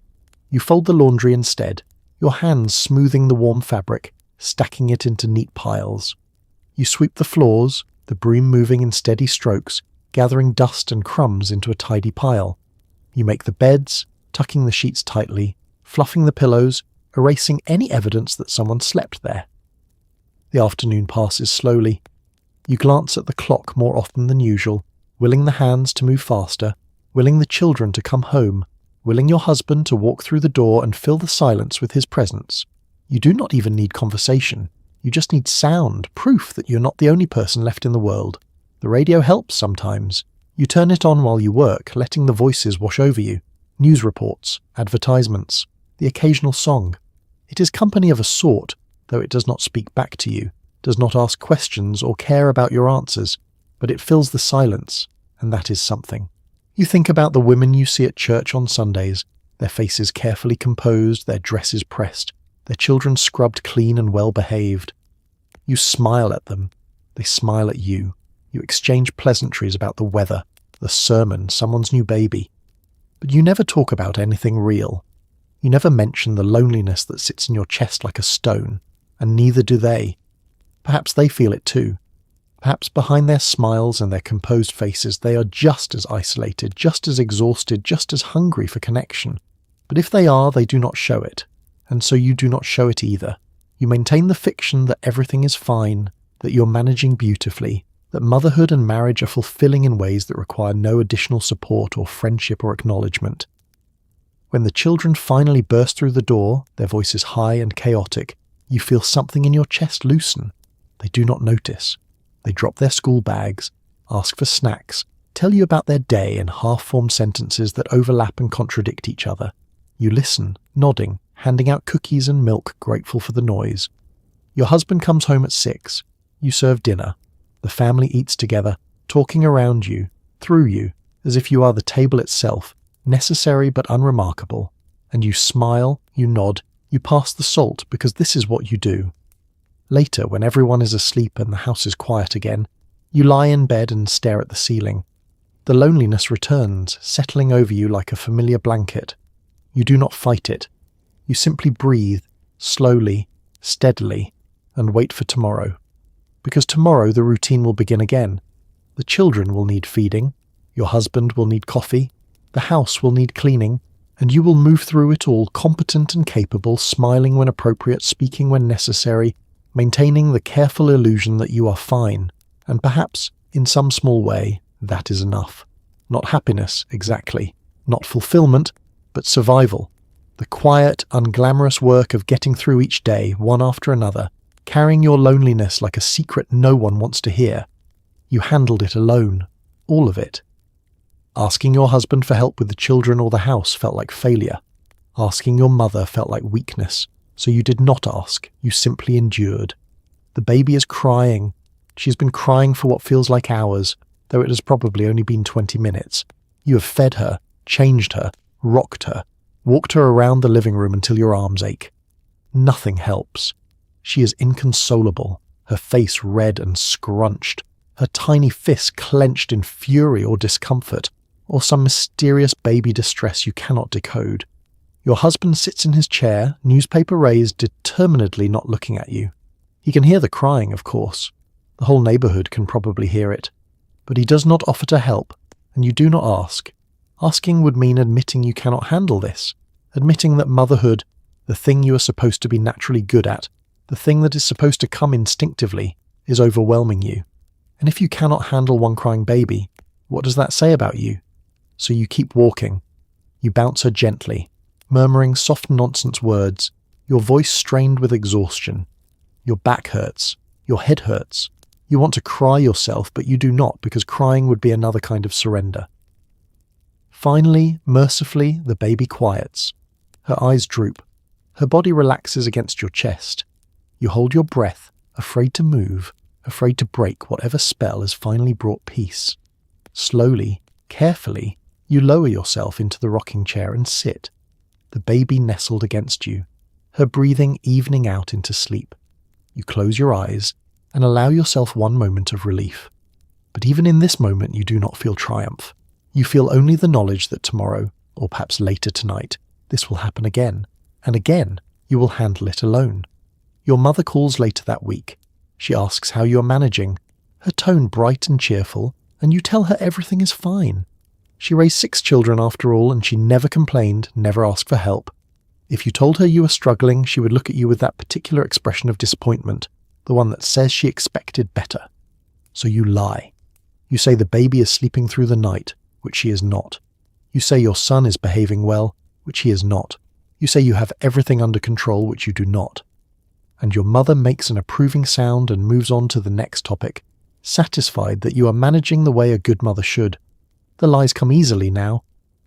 You fold the laundry instead, your hands smoothing the warm fabric, stacking it into neat piles. You sweep the floors, the broom moving in steady strokes, gathering dust and crumbs into a tidy pile. You make the beds, tucking the sheets tightly, fluffing the pillows, erasing any evidence that someone slept there. The afternoon passes slowly. You glance at the clock more often than usual, willing the hands to move faster, willing the children to come home, willing your husband to walk through the door and fill the silence with his presence. You do not even need conversation. You just need sound, proof that you're not the only person left in the world. The radio helps sometimes. You turn it on while you work, letting the voices wash over you. News reports, advertisements, the occasional song. It is company of a sort, though it does not speak back to you, does not ask questions or care about your answers, but it fills the silence, and that is something. You think about the women you see at church on Sundays, their faces carefully composed, their dresses pressed, their children scrubbed clean and well-behaved. You smile at them. They smile at you. You exchange pleasantries about the weather, the sermon, someone's new baby. But you never talk about anything real. You never mention the loneliness that sits in your chest like a stone, and neither do they. Perhaps they feel it too. Perhaps behind their smiles and their composed faces they are just as isolated, just as exhausted, just as hungry for connection. But if they are, they do not show it, and so you do not show it either. You maintain the fiction that everything is fine, that you're managing beautifully, that motherhood and marriage are fulfilling in ways that require no additional support or friendship or acknowledgement. When the children finally burst through the door, their voices high and chaotic, you feel something in your chest loosen. They do not notice. They drop their school bags, ask for snacks, tell you about their day in half-formed sentences that overlap and contradict each other. You listen, nodding, handing out cookies and milk, grateful for the noise. Your husband comes home at 6. You serve dinner. The family eats together, talking around you, through you, as if you are the table itself, necessary but unremarkable. And you smile, you nod, you pass the salt because this is what you do. Later, when everyone is asleep and the house is quiet again, you lie in bed and stare at the ceiling. The loneliness returns, settling over you like a familiar blanket. You do not fight it. You simply breathe, slowly, steadily, and wait for tomorrow. Because tomorrow the routine will begin again. The children will need feeding, your husband will need coffee, the house will need cleaning, and you will move through it all competent and capable, smiling when appropriate, speaking when necessary, maintaining the careful illusion that you are fine, and perhaps, in some small way, that is enough. Not happiness, exactly, not fulfillment, but survival. The quiet, unglamorous work of getting through each day, one after another, carrying your loneliness like a secret no one wants to hear. You handled it alone, all of it. Asking your husband for help with the children or the house felt like failure. Asking your mother felt like weakness, so you did not ask, you simply endured. The baby is crying. She has been crying for what feels like hours, though it has probably only been 20 minutes. You have fed her, changed her, rocked her, walked her around the living room until your arms ache. Nothing helps. She is inconsolable, her face red and scrunched, her tiny fists clenched in fury or discomfort, or some mysterious baby distress you cannot decode. Your husband sits in his chair, newspaper raised, determinedly not looking at you. He can hear the crying, of course. The whole neighbourhood can probably hear it. But he does not offer to help, and you do not ask. Asking would mean admitting you cannot handle this, admitting that motherhood, the thing you are supposed to be naturally good at, the thing that is supposed to come instinctively, is overwhelming you. And if you cannot handle one crying baby, what does that say about you? So you keep walking. You bounce her gently, murmuring soft nonsense words, your voice strained with exhaustion. Your back hurts. Your head hurts. You want to cry yourself, but you do not, because crying would be another kind of surrender. Finally, mercifully, the baby quiets. Her eyes droop. Her body relaxes against your chest. You hold your breath, afraid to move, afraid to break whatever spell has finally brought peace. Slowly, carefully, you lower yourself into the rocking chair and sit. The baby nestled against you, her breathing evening out into sleep. You close your eyes and allow yourself one moment of relief. But even in this moment you do not feel triumph. You feel only the knowledge that tomorrow, or perhaps later tonight, this will happen again, and again you will handle it alone. Your mother calls later that week. She asks how you are managing, her tone bright and cheerful, and you tell her everything is fine. She raised 6 children after all, and she never complained, never asked for help. If you told her you were struggling, she would look at you with that particular expression of disappointment, the one that says she expected better. So you lie. You say the baby is sleeping through the night, which she is not. You say your son is behaving well, which he is not. You say you have everything under control, which you do not. And your mother makes an approving sound and moves on to the next topic, satisfied that you are managing the way a good mother should. The lies come easily now.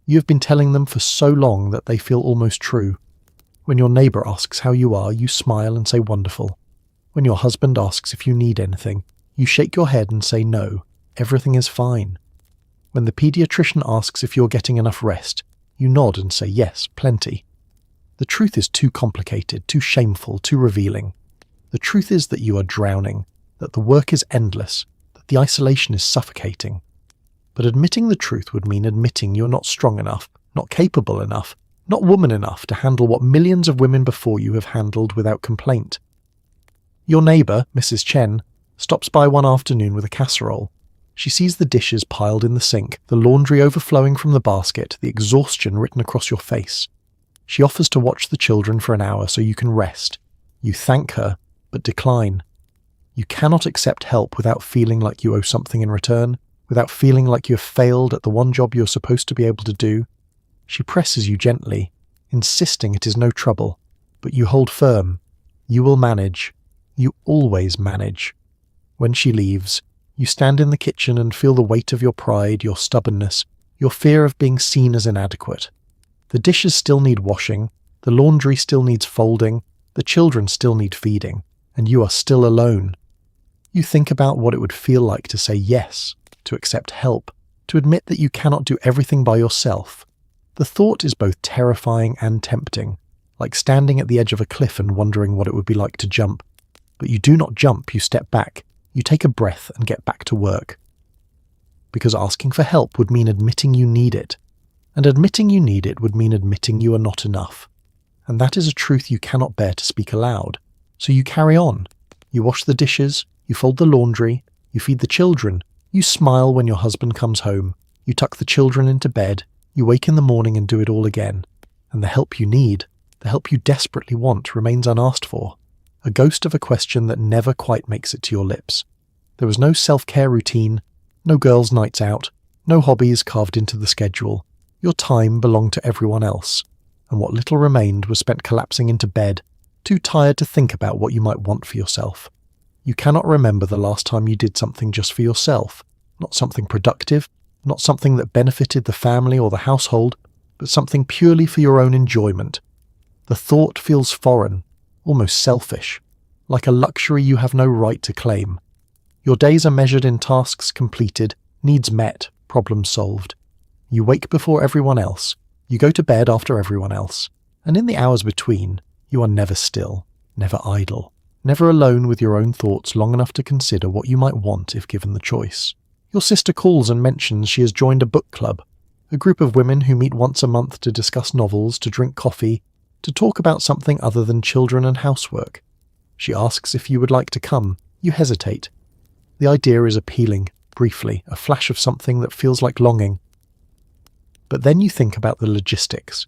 You have been telling them for so long that they feel almost true. When your neighbour asks how you are, you smile and say wonderful. When your husband asks if you need anything, you shake your head and say no, everything is fine. When the paediatrician asks if you're getting enough rest, you nod and say yes, plenty. The truth is too complicated, too shameful, too revealing. The truth is that you are drowning, that the work is endless, that the isolation is suffocating. But admitting the truth would mean admitting you're not strong enough, not capable enough, not woman enough to handle what millions of women before you have handled without complaint. Your neighbour, Mrs. Chen, stops by one afternoon with a casserole. She sees the dishes piled in the sink, the laundry overflowing from the basket, the exhaustion written across your face. She offers to watch the children for an hour so you can rest. You thank her, but decline. You cannot accept help without feeling like you owe something in return, without feeling like you have failed at the one job you're supposed to be able to do. She presses you gently, insisting it is no trouble, but you hold firm. You will manage. You always manage. When she leaves, you stand in the kitchen and feel the weight of your pride, your stubbornness, your fear of being seen as inadequate. The dishes still need washing, The laundry still needs folding, the children still need feeding, and you are still alone. You think about what it would feel like to say yes, to accept help, to admit that you cannot do everything by yourself. The thought is both terrifying and tempting, like standing at the edge of a cliff and wondering what it would be like to jump. But you do not jump, you step back, you take a breath and get back to work. Because asking for help would mean admitting you need it, and admitting you need it would mean admitting you are not enough. And that is a truth you cannot bear to speak aloud. So you carry on. You wash the dishes, you fold the laundry, you feed the children, you smile when your husband comes home, you tuck the children into bed, you wake in the morning and do it all again. And the help you need, the help you desperately want, remains unasked for. A ghost of a question that never quite makes it to your lips. There was no self-care routine, no girls' nights out, no hobbies carved into the schedule. Your time belonged to everyone else, and what little remained was spent collapsing into bed, too tired to think about what you might want for yourself. You cannot remember the last time you did something just for yourself, not something productive, not something that benefited the family or the household, but something purely for your own enjoyment. The thought feels foreign, almost selfish, like a luxury you have no right to claim. Your days are measured in tasks completed, needs met, problems solved. You wake before everyone else, you go to bed after everyone else, and in the hours between, you are never still, never idle, never alone with your own thoughts long enough to consider what you might want if given the choice. Your sister calls and mentions she has joined a book club, a group of women who meet once a month to discuss novels, to drink coffee, to talk about something other than children and housework. She asks if you would like to come. You hesitate. The idea is appealing, briefly, a flash of something that feels like longing. But then you think about the logistics.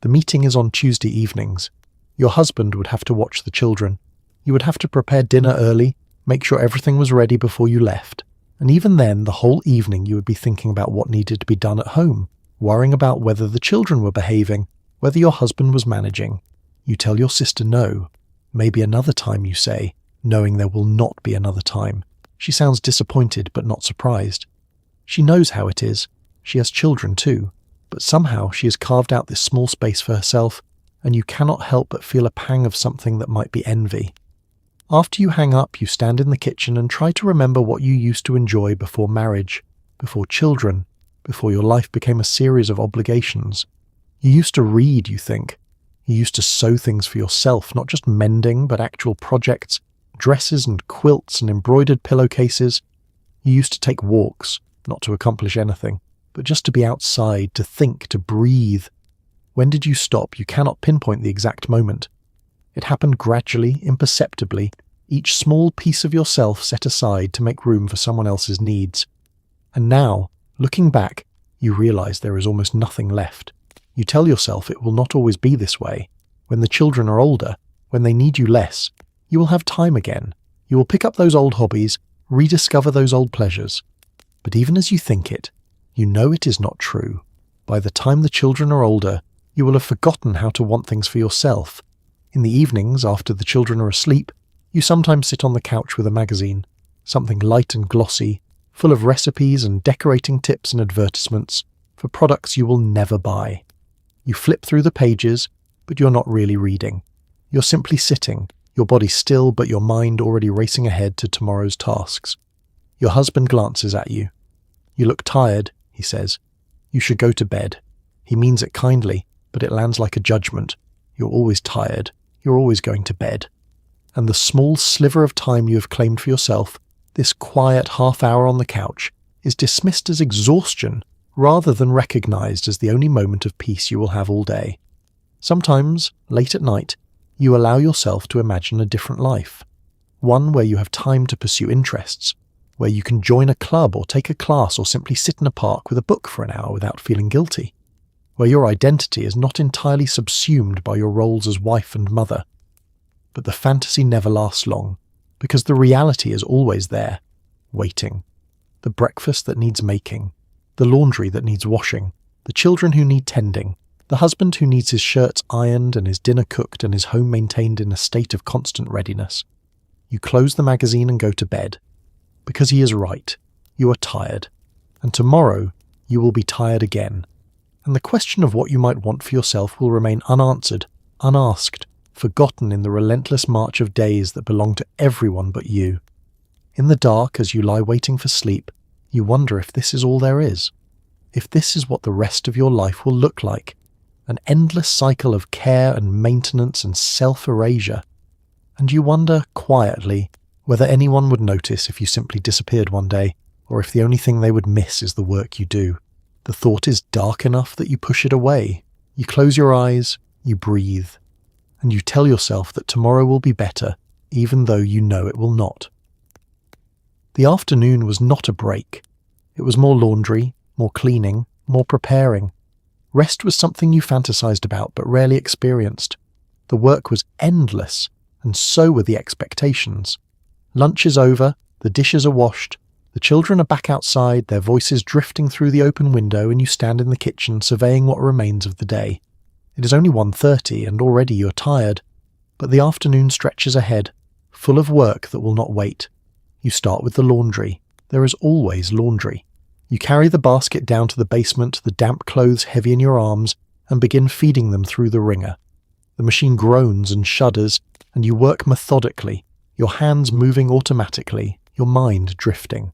The meeting is on Tuesday evenings. Your husband would have to watch the children. You would have to prepare dinner early, make sure everything was ready before you left. And even then, the whole evening you would be thinking about what needed to be done at home, worrying about whether the children were behaving, whether your husband was managing. You tell your sister no. Maybe another time, you say, knowing there will not be another time. She sounds disappointed but not surprised. She knows how it is. She has children too. But somehow she has carved out this small space for herself, and you cannot help but feel a pang of something that might be envy. After you hang up, you stand in the kitchen and try to remember what you used to enjoy before marriage, before children, before your life became a series of obligations. You used to read, you think. You used to sew things for yourself, not just mending, but actual projects, dresses and quilts and embroidered pillowcases. You used to take walks, not to accomplish anything, but just to be outside, to think, to breathe. When did you stop? You cannot pinpoint the exact moment. It happened gradually, imperceptibly, each small piece of yourself set aside to make room for someone else's needs. And now, looking back, you realize there is almost nothing left. You tell yourself it will not always be this way. When the children are older, when they need you less, you will have time again. You will pick up those old hobbies, rediscover those old pleasures. But even as you think it, you know it is not true. By the time the children are older, you will have forgotten how to want things for yourself. In the evenings, after the children are asleep, you sometimes sit on the couch with a magazine, something light and glossy, full of recipes and decorating tips and advertisements for products you will never buy. You flip through the pages, but you're not really reading. You're simply sitting, your body still but your mind already racing ahead to tomorrow's tasks. Your husband glances at you. You look tired, he says. You should go to bed. He means it kindly, but it lands like a judgment. You're always tired. You're always going to bed. And the small sliver of time you have claimed for yourself, this quiet half hour on the couch, is dismissed as exhaustion rather than recognized as the only moment of peace you will have all day. Sometimes, late at night, you allow yourself to imagine a different life. One where you have time to pursue interests, where you can join a club or take a class or simply sit in a park with a book for an hour without feeling guilty. Where your identity is not entirely subsumed by your roles as wife and mother. But the fantasy never lasts long, because the reality is always there, waiting. The breakfast that needs making, the laundry that needs washing, the children who need tending, the husband who needs his shirts ironed and his dinner cooked and his home maintained in a state of constant readiness. You close the magazine and go to bed. Because he is right, you are tired, and tomorrow you will be tired again. And the question of what you might want for yourself will remain unanswered unasked, forgotten in the relentless march of days that belong to everyone but you. In the dark, as you lie waiting for sleep, you wonder if this is all there is. If this is what the rest of your life will look like. An endless cycle of care and maintenance and self-erasure. And you wonder, quietly, whether anyone would notice if you simply disappeared one day, or if the only thing they would miss is the work you do. The thought is dark enough that you push it away. You close your eyes, you breathe, and you tell yourself that tomorrow will be better, even though you know it will not. The afternoon was not a break. It was more laundry, more cleaning, more preparing. Rest was something you fantasized about but rarely experienced. The work was endless, and so were the expectations. Lunch is over, the dishes are washed, the children are back outside, their voices drifting through the open window, and you stand in the kitchen surveying what remains of the day. It is only 1:30 and already you're tired, but the afternoon stretches ahead, full of work that will not wait. You start with the laundry. There is always laundry. You carry the basket down to the basement, the damp clothes heavy in your arms, and begin feeding them through the wringer. The machine groans and shudders, and you work methodically, your hands moving automatically, your mind drifting.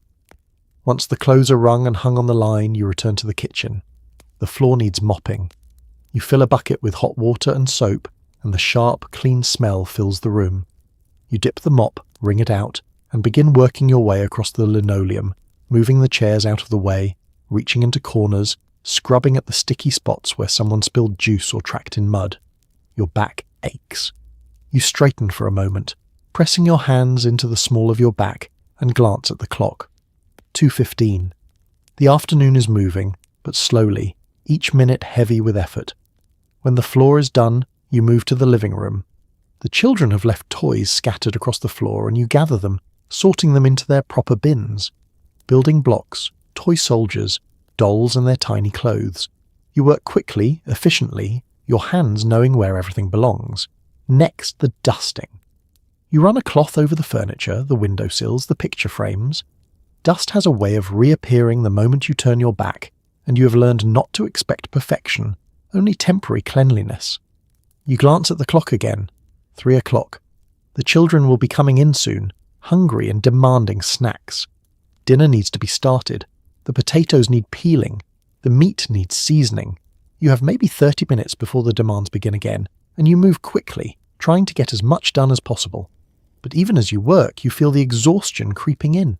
Once the clothes are wrung and hung on the line, you return to the kitchen. The floor needs mopping. You fill a bucket with hot water and soap, and the sharp, clean smell fills the room. You dip the mop, wring it out, and begin working your way across the linoleum, moving the chairs out of the way, reaching into corners, scrubbing at the sticky spots where someone spilled juice or tracked in mud. Your back aches. You straighten for a moment, pressing your hands into the small of your back, and glance at the clock. 2:15. The afternoon is moving, but slowly, each minute heavy with effort. When the floor is done, you move to the living room. The children have left toys scattered across the floor, and you gather them, sorting them into their proper bins. Building blocks, toy soldiers, dolls and their tiny clothes. You work quickly, efficiently, your hands knowing where everything belongs. Next, the dusting. You run a cloth over the furniture, the windowsills, the picture frames. Dust has a way of reappearing the moment you turn your back, and you have learned not to expect perfection, only temporary cleanliness. You glance at the clock again. 3 o'clock. The children will be coming in soon, hungry and demanding snacks. Dinner needs to be started. The potatoes need peeling. The meat needs seasoning. You have maybe 30 minutes before the demands begin again, and you move quickly, trying to get as much done as possible. But even as you work, you feel the exhaustion creeping in.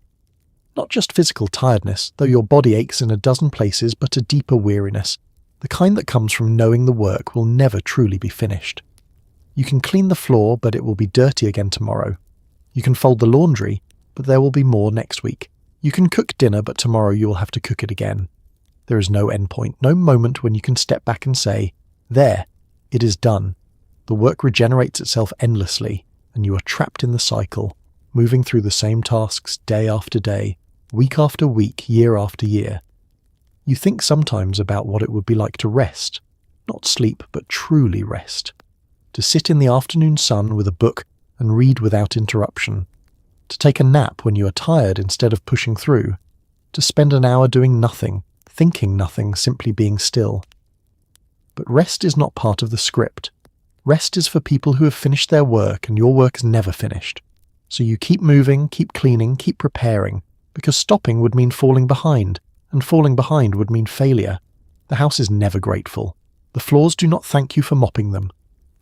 Not just physical tiredness, though your body aches in a dozen places, but a deeper weariness, the kind that comes from knowing the work will never truly be finished. You can clean the floor, but it will be dirty again tomorrow. You can fold the laundry, but there will be more next week. You can cook dinner, but tomorrow you will have to cook it again. There is no endpoint, no moment when you can step back and say, there, it is done. The work regenerates itself endlessly, and you are trapped in the cycle, moving through the same tasks day after day, week after week, year after year. You think sometimes about what it would be like to rest, not sleep, but truly rest. To sit in the afternoon sun with a book and read without interruption. To take a nap when you are tired instead of pushing through. To spend an hour doing nothing, thinking nothing, simply being still. But rest is not part of the script. Rest is for people who have finished their work, and your work is never finished. So you keep moving, keep cleaning, keep preparing, because stopping would mean falling behind, and falling behind would mean failure. The house is never grateful. The floors do not thank you for mopping them.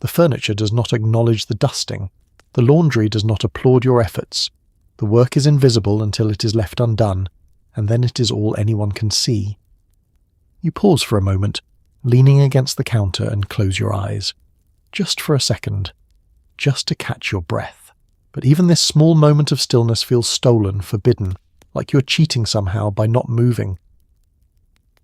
The furniture does not acknowledge the dusting. The laundry does not applaud your efforts. The work is invisible until it is left undone, and then it is all anyone can see. You pause for a moment, leaning against the counter, and close your eyes. Just for a second. Just to catch your breath. But even this small moment of stillness feels stolen, forbidden, like you are cheating somehow by not moving.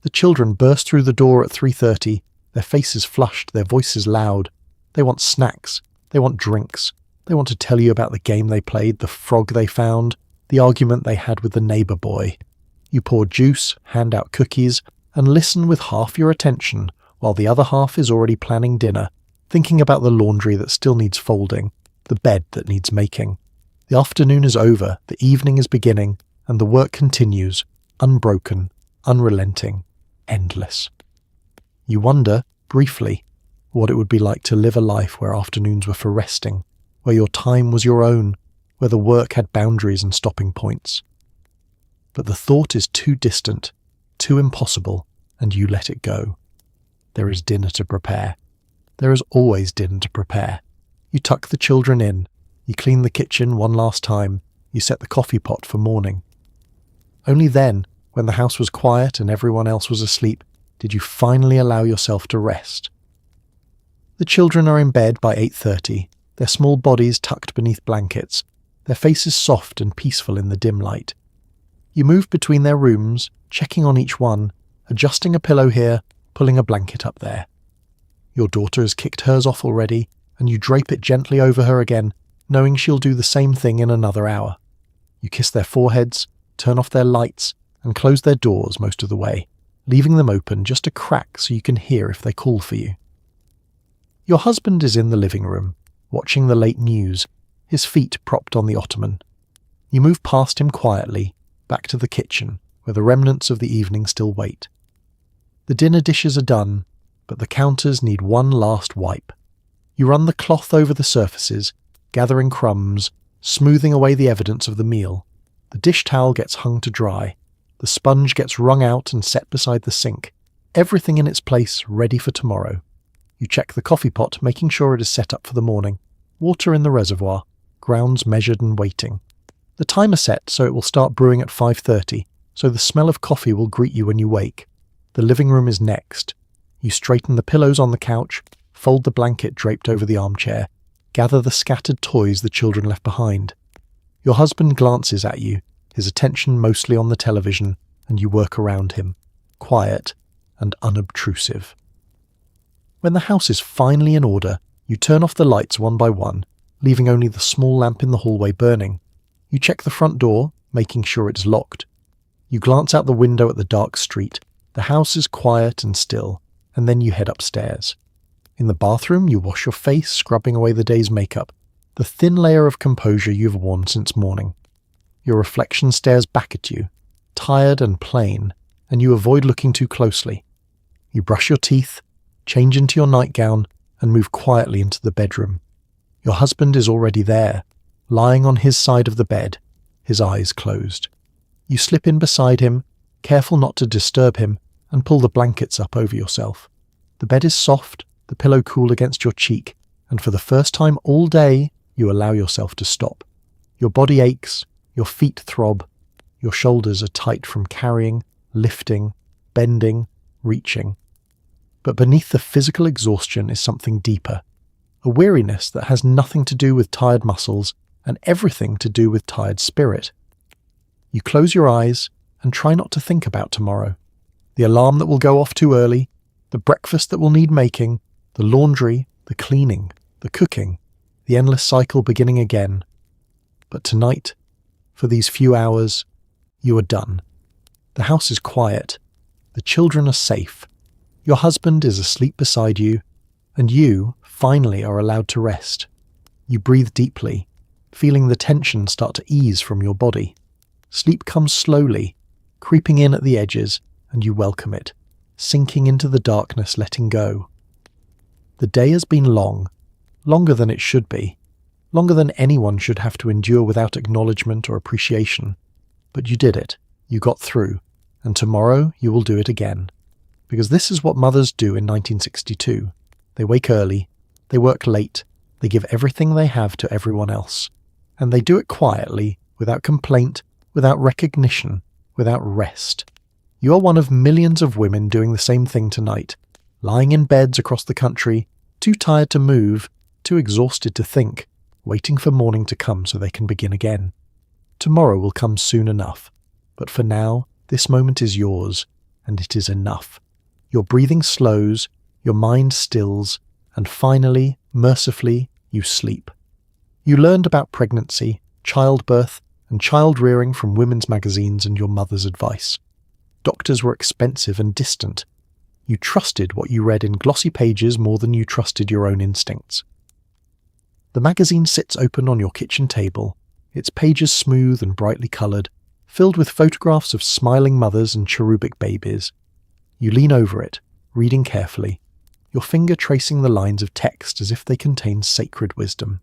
The children burst through the door at 3:30, their faces flushed, their voices loud. They want snacks. They want drinks. They want to tell you about the game they played, the frog they found, the argument they had with the neighbour boy. You pour juice, hand out cookies, and listen with half your attention, while the other half is already planning dinner, thinking about the laundry that still needs folding, the bed that needs making. The afternoon is over, the evening is beginning, and the work continues, unbroken, unrelenting, endless. You wonder, briefly, what it would be like to live a life where afternoons were for resting, where your time was your own, where the work had boundaries and stopping points. But the thought is too distant, too impossible, and you let it go. There is dinner to prepare. There is always dinner to prepare. You tuck the children in, you clean the kitchen one last time, you set the coffee pot for morning. Only then, when the house was quiet and everyone else was asleep, did you finally allow yourself to rest. The children are in bed by 8:30, their small bodies tucked beneath blankets, their faces soft and peaceful in the dim light. You move between their rooms, checking on each one, adjusting a pillow here, pulling a blanket up there. Your daughter has kicked hers off already, and you drape it gently over her again, knowing she'll do the same thing in another hour. You kiss their foreheads, turn off their lights, and close their doors most of the way, leaving them open just a crack so you can hear if they call for you. Your husband is in the living room, watching the late news, his feet propped on the ottoman. You move past him quietly, back to the kitchen, where the remnants of the evening still wait. The dinner dishes are done, but the counters need one last wipe. You run the cloth over the surfaces, gathering crumbs, smoothing away the evidence of the meal. The dish towel gets hung to dry. The sponge gets wrung out and set beside the sink. Everything in its place, ready for tomorrow. You check the coffee pot, making sure it is set up for the morning. Water in the reservoir, grounds measured and waiting. The timer set so it will start brewing at 5:30, so the smell of coffee will greet you when you wake. The living room is next. You straighten the pillows on the couch, fold the blanket draped over the armchair, gather the scattered toys the children left behind. Your husband glances at you, his attention mostly on the television, and you work around him, quiet and unobtrusive. When the house is finally in order, you turn off the lights one by one, leaving only the small lamp in the hallway burning. You check the front door, making sure it's locked. You glance out the window at the dark street. The house is quiet and still, and then you head upstairs. In the bathroom, you wash your face, scrubbing away the day's makeup, the thin layer of composure you've worn since morning. Your reflection stares back at you, tired and plain, and you avoid looking too closely. You brush your teeth, change into your nightgown, and move quietly into the bedroom. Your husband is already there, lying on his side of the bed, his eyes closed. You slip in beside him, careful not to disturb him, and pull the blankets up over yourself. The bed is soft, the pillow cool against your cheek, and for the first time all day, you allow yourself to stop. Your body aches, your feet throb, your shoulders are tight from carrying, lifting, bending, reaching. But beneath the physical exhaustion is something deeper, a weariness that has nothing to do with tired muscles and everything to do with tired spirit. You close your eyes and try not to think about tomorrow. The alarm that will go off too early, the breakfast that will need making, the laundry, the cleaning, the cooking, the endless cycle beginning again. But tonight, for these few hours, you are done. The house is quiet. The children are safe. Your husband is asleep beside you, and you, finally, are allowed to rest. You breathe deeply, feeling the tension start to ease from your body. Sleep comes slowly, creeping in at the edges, and you welcome it, sinking into the darkness, letting go. The day has been long, longer than it should be, longer than anyone should have to endure without acknowledgement or appreciation. But you did it, you got through, and tomorrow you will do it again. Because this is what mothers do in 1962. They wake early, they work late, they give everything they have to everyone else. And they do it quietly, without complaint, without recognition, without rest. You are one of millions of women doing the same thing tonight, lying in beds across the country, too tired to move, too exhausted to think, waiting for morning to come so they can begin again. Tomorrow will come soon enough, but for now, this moment is yours, and it is enough. Your breathing slows, your mind stills, and finally, mercifully, you sleep. You learned about pregnancy, childbirth, and child-rearing from women's magazines and your mother's advice. Doctors were expensive and distant. You trusted what you read in glossy pages more than you trusted your own instincts. The magazine sits open on your kitchen table, its pages smooth and brightly coloured, filled with photographs of smiling mothers and cherubic babies. You lean over it, reading carefully. your finger tracing the lines of text as if they contain sacred wisdom.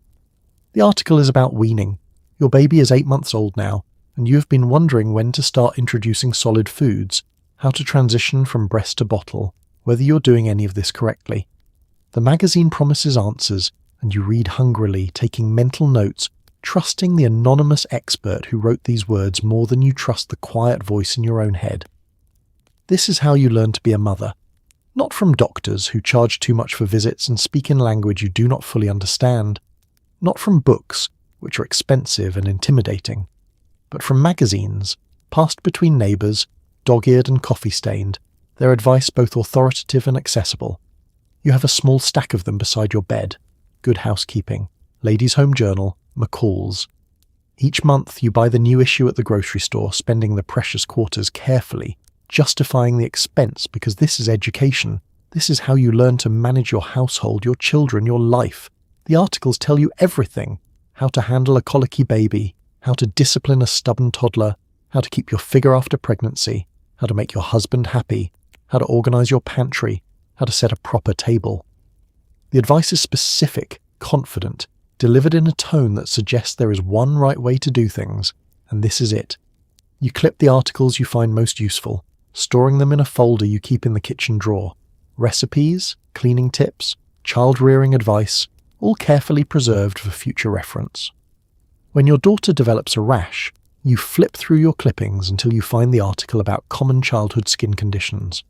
The article is about weaning. Your baby is 8 months old now, and you have been wondering when to start introducing solid foods, how to transition from breast to bottle, whether you're doing any of this correctly. The magazine promises answers, and you read hungrily, taking mental notes, trusting the anonymous expert who wrote these words more than you trust the quiet voice in your own head. This is how you learn to be a mother. Not from doctors who charge too much for visits and speak in language you do not fully understand. Not from books, which are expensive and intimidating. But from magazines, passed between neighbours, dog-eared and coffee-stained, their advice both authoritative and accessible. You have a small stack of them beside your bed. Good Housekeeping, Ladies' Home Journal, McCall's. Each month you buy the new issue at the grocery store, spending the precious quarters carefully, justifying the expense because this is education. This is how you learn to manage your household, your children, your life. The articles tell you everything. How to handle a colicky baby, how to discipline a stubborn toddler, how to keep your figure after pregnancy, how to make your husband happy, how to organise your pantry, how to set a proper table. The advice is specific, confident, delivered in a tone that suggests there is one right way to do things, and this is it. You clip the articles you find most useful, storing them in a folder you keep in the kitchen drawer. Recipes, cleaning tips, child-rearing advice, all carefully preserved for future reference. When your daughter develops a rash, you flip through your clippings until you find the article about common childhood skin conditions.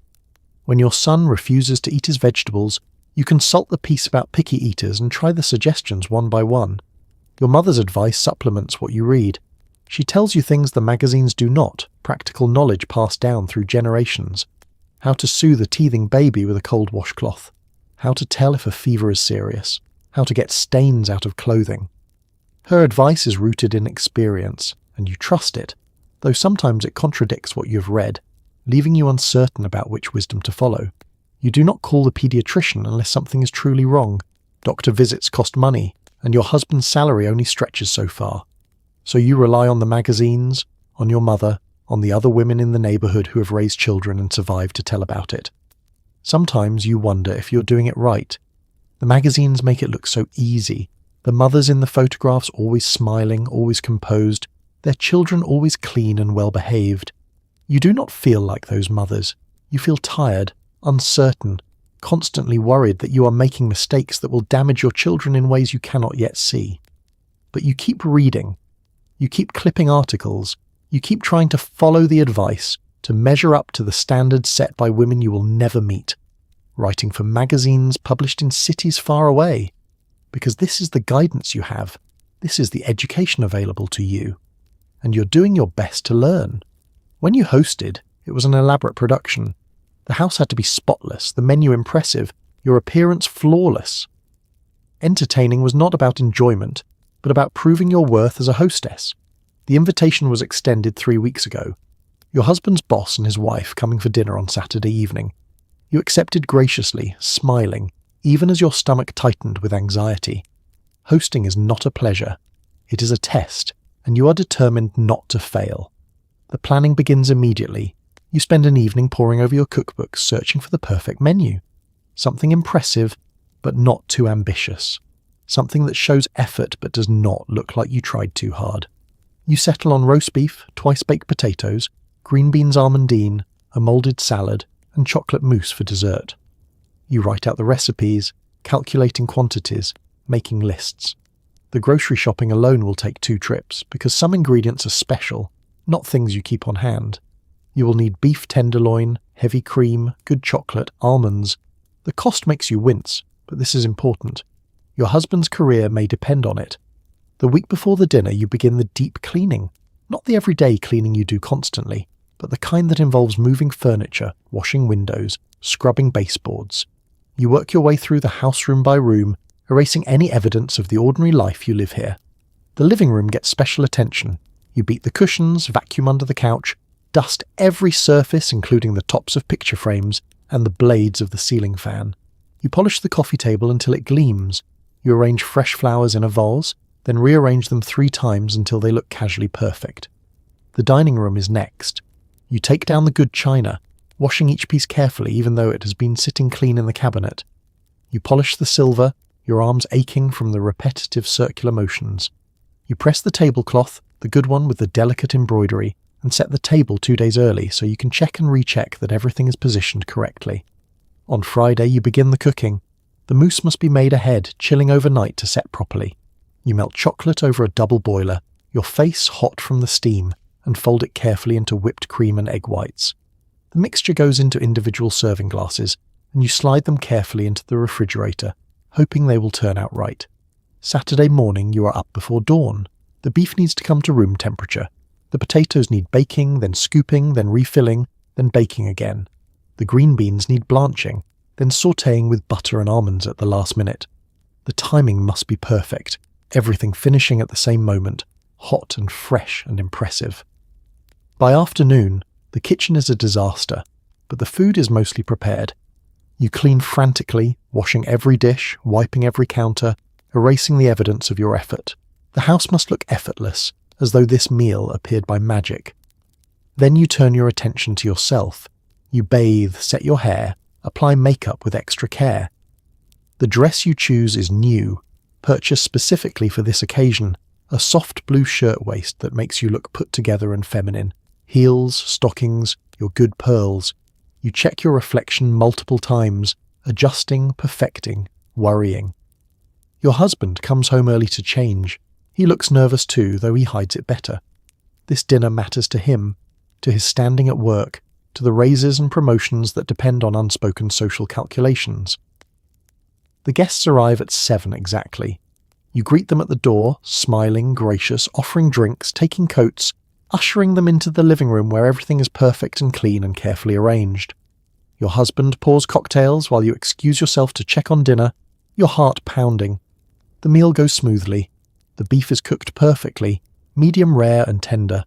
When your son refuses to eat his vegetables, you consult the piece about picky eaters and try the suggestions one by one. Your mother's advice supplements what you read. She tells you things the magazines do not, practical knowledge passed down through generations. How to soothe a teething baby with a cold washcloth. How to tell if a fever is serious. How to get stains out of clothing. Her advice is rooted in experience, and you trust it, though sometimes it contradicts what you have read, leaving you uncertain about which wisdom to follow. You do not call the paediatrician unless something is truly wrong. Doctor visits cost money, and your husband's salary only stretches so far. So you rely on the magazines, on your mother, on the other women in the neighbourhood who have raised children and survived to tell about it. Sometimes you wonder if you're doing it right. The magazines make it look so easy. The mothers in the photographs always smiling, always composed, their children always clean and well behaved. You do not feel like those mothers. You feel tired, uncertain, constantly worried that you are making mistakes that will damage your children in ways you cannot yet see. But you keep reading. You keep clipping articles. You keep trying to follow the advice, to measure up to the standards set by women you will never meet. Writing for magazines published in cities far away. Because this is the guidance you have. This is the education available to you. And you're doing your best to learn. When you hosted, it was an elaborate production. The house had to be spotless, the menu impressive, your appearance flawless. Entertaining was not about enjoyment, but about proving your worth as a hostess. The invitation was extended 3 weeks ago. Your husband's boss and his wife coming for dinner on Saturday evening. You accepted graciously, smiling, even as your stomach tightened with anxiety. Hosting is not a pleasure. It is a test, and you are determined not to fail. The planning begins immediately. You spend an evening poring over your cookbook, searching for the perfect menu. Something impressive, but not too ambitious. Something that shows effort but does not look like you tried too hard. You settle on roast beef, twice-baked potatoes, green beans almondine, a moulded salad, and chocolate mousse for dessert. You write out the recipes, calculating quantities, making lists. The grocery shopping alone will take 2 trips, because some ingredients are special, not things you keep on hand. You will need beef tenderloin, heavy cream, good chocolate, almonds. The cost makes you wince, but this is important. Your husband's career may depend on it. The week before the dinner you begin the deep cleaning, not the everyday cleaning you do constantly, but the kind that involves moving furniture, washing windows, scrubbing baseboards. You work your way through the house room by room, erasing any evidence of the ordinary life you live here. The living room gets special attention. You beat the cushions, vacuum under the couch, dust every surface including the tops of picture frames and the blades of the ceiling fan. You polish the coffee table until it gleams. You arrange fresh flowers in a vase, then rearrange them 3 times until they look casually perfect. The dining room is next. You take down the good china, washing each piece carefully even though it has been sitting clean in the cabinet. You polish the silver, your arms aching from the repetitive circular motions. You press the tablecloth, the good one with the delicate embroidery, and set the table 2 days early so you can check and recheck that everything is positioned correctly. On Friday, you begin the cooking. The mousse must be made ahead, chilling overnight to set properly. You melt chocolate over a double boiler, your face hot from the steam, and fold it carefully into whipped cream and egg whites. The mixture goes into individual serving glasses, and you slide them carefully into the refrigerator, hoping they will turn out right. Saturday morning, you are up before dawn. The beef needs to come to room temperature. The potatoes need baking, then scooping, then refilling, then baking again. The green beans need blanching, then sautéing with butter and almonds at the last minute. The timing must be perfect, everything finishing at the same moment, hot and fresh and impressive. By afternoon, the kitchen is a disaster, but the food is mostly prepared. You clean frantically, washing every dish, wiping every counter, erasing the evidence of your effort. The house must look effortless, as though this meal appeared by magic. Then you turn your attention to yourself. You bathe, set your hair, apply makeup with extra care. The dress you choose is new, purchased specifically for this occasion, a soft blue shirtwaist that makes you look put together and feminine. Heels, stockings, your good pearls. You check your reflection multiple times, adjusting, perfecting, worrying. Your husband comes home early to change. He looks nervous too, though he hides it better. This dinner matters to him, to his standing at work, to the raises and promotions that depend on unspoken social calculations. The guests arrive at 7 exactly. You greet them at the door, smiling, gracious, offering drinks, taking coats, ushering them into the living room where everything is perfect and clean and carefully arranged. Your husband pours cocktails while you excuse yourself to check on dinner, your heart pounding. The meal goes smoothly. The beef is cooked perfectly, medium rare and tender.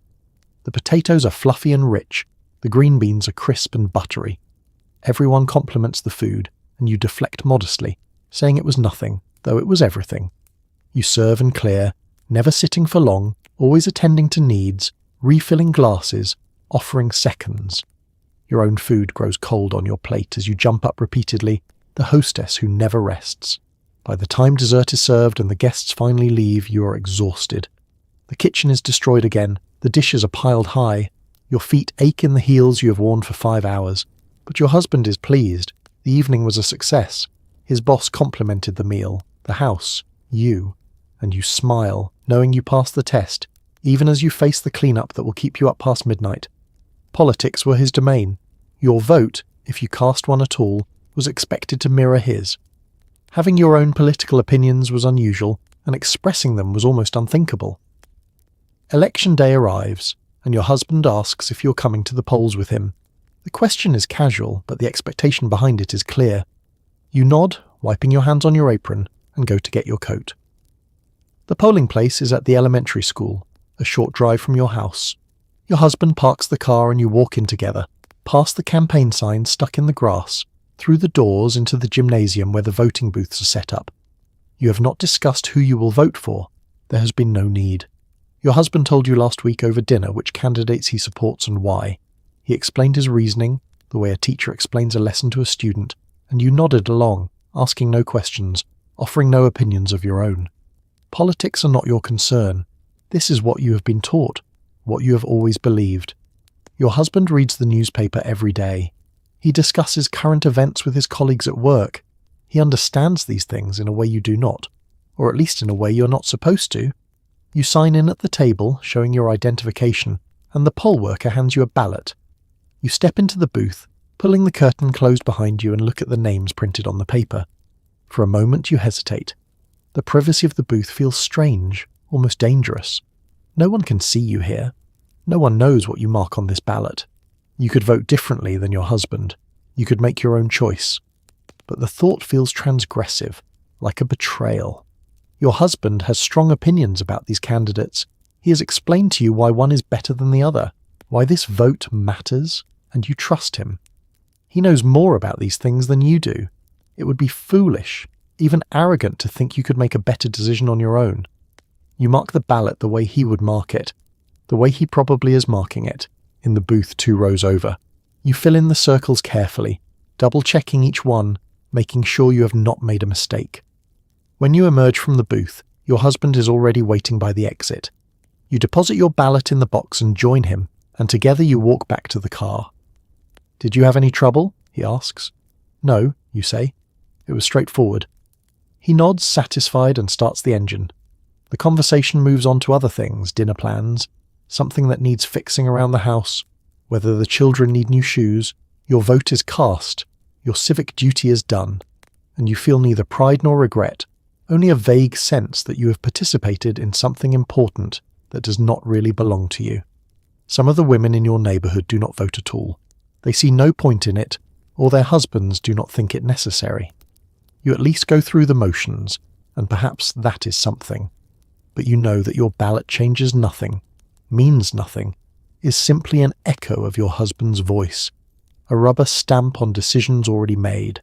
The potatoes are fluffy and rich. The green beans are crisp and buttery. Everyone compliments the food, and you deflect modestly, saying it was nothing, though it was everything. You serve and clear, never sitting for long, always attending to needs, refilling glasses, offering seconds. Your own food grows cold on your plate as you jump up repeatedly, the hostess who never rests. By the time dessert is served and the guests finally leave, you are exhausted. The kitchen is destroyed again, the dishes are piled high, your feet ache in the heels you have worn for 5 hours. But your husband is pleased. The evening was a success. His boss complimented the meal, the house, you, and you smile, knowing you passed the test, even as you face the cleanup that will keep you up past midnight. Politics were his domain. Your vote, if you cast one at all, was expected to mirror his. Having your own political opinions was unusual, and expressing them was almost unthinkable. Election day arrives, and your husband asks if you're coming to the polls with him. The question is casual, but the expectation behind it is clear. You nod, wiping your hands on your apron, and go to get your coat. The polling place is at the elementary school, a short drive from your house. Your husband parks the car and you walk in together, past the campaign signs stuck in the grass, through the doors into the gymnasium where the voting booths are set up. You have not discussed who you will vote for. There has been no need. Your husband told you last week over dinner which candidates he supports and why. He explained his reasoning, the way a teacher explains a lesson to a student, and you nodded along, asking no questions, offering no opinions of your own. Politics are not your concern. This is what you have been taught, what you have always believed. Your husband reads the newspaper every day. He discusses current events with his colleagues at work. He understands these things in a way you do not, or at least in a way you're not supposed to. You sign in at the table, showing your identification, and the poll worker hands you a ballot. You step into the booth, pulling the curtain closed behind you and look at the names printed on the paper. For a moment you hesitate. The privacy of the booth feels strange, almost dangerous. No one can see you here. No one knows what you mark on this ballot. You could vote differently than your husband. You could make your own choice. But the thought feels transgressive, like a betrayal. Your husband has strong opinions about these candidates. He has explained to you why one is better than the other, why this vote matters, and you trust him. He knows more about these things than you do. It would be foolish, even arrogant to think you could make a better decision on your own. You mark the ballot the way he would mark it, the way he probably is marking it, in the booth 2 rows over. You fill in the circles carefully, double-checking each one, making sure you have not made a mistake. When you emerge from the booth, your husband is already waiting by the exit. You deposit your ballot in the box and join him, and together you walk back to the car. "Did you have any trouble?" he asks. "No," you say. "It was straightforward." He nods, satisfied, and starts the engine. The conversation moves on to other things, dinner plans, something that needs fixing around the house, whether the children need new shoes. Your vote is cast, your civic duty is done, and you feel neither pride nor regret, only a vague sense that you have participated in something important that does not really belong to you. Some of the women in your neighbourhood do not vote at all. They see no point in it, or their husbands do not think it necessary. You at least go through the motions, and perhaps that is something. But you know that your ballot changes nothing, means nothing, is simply an echo of your husband's voice, a rubber stamp on decisions already made.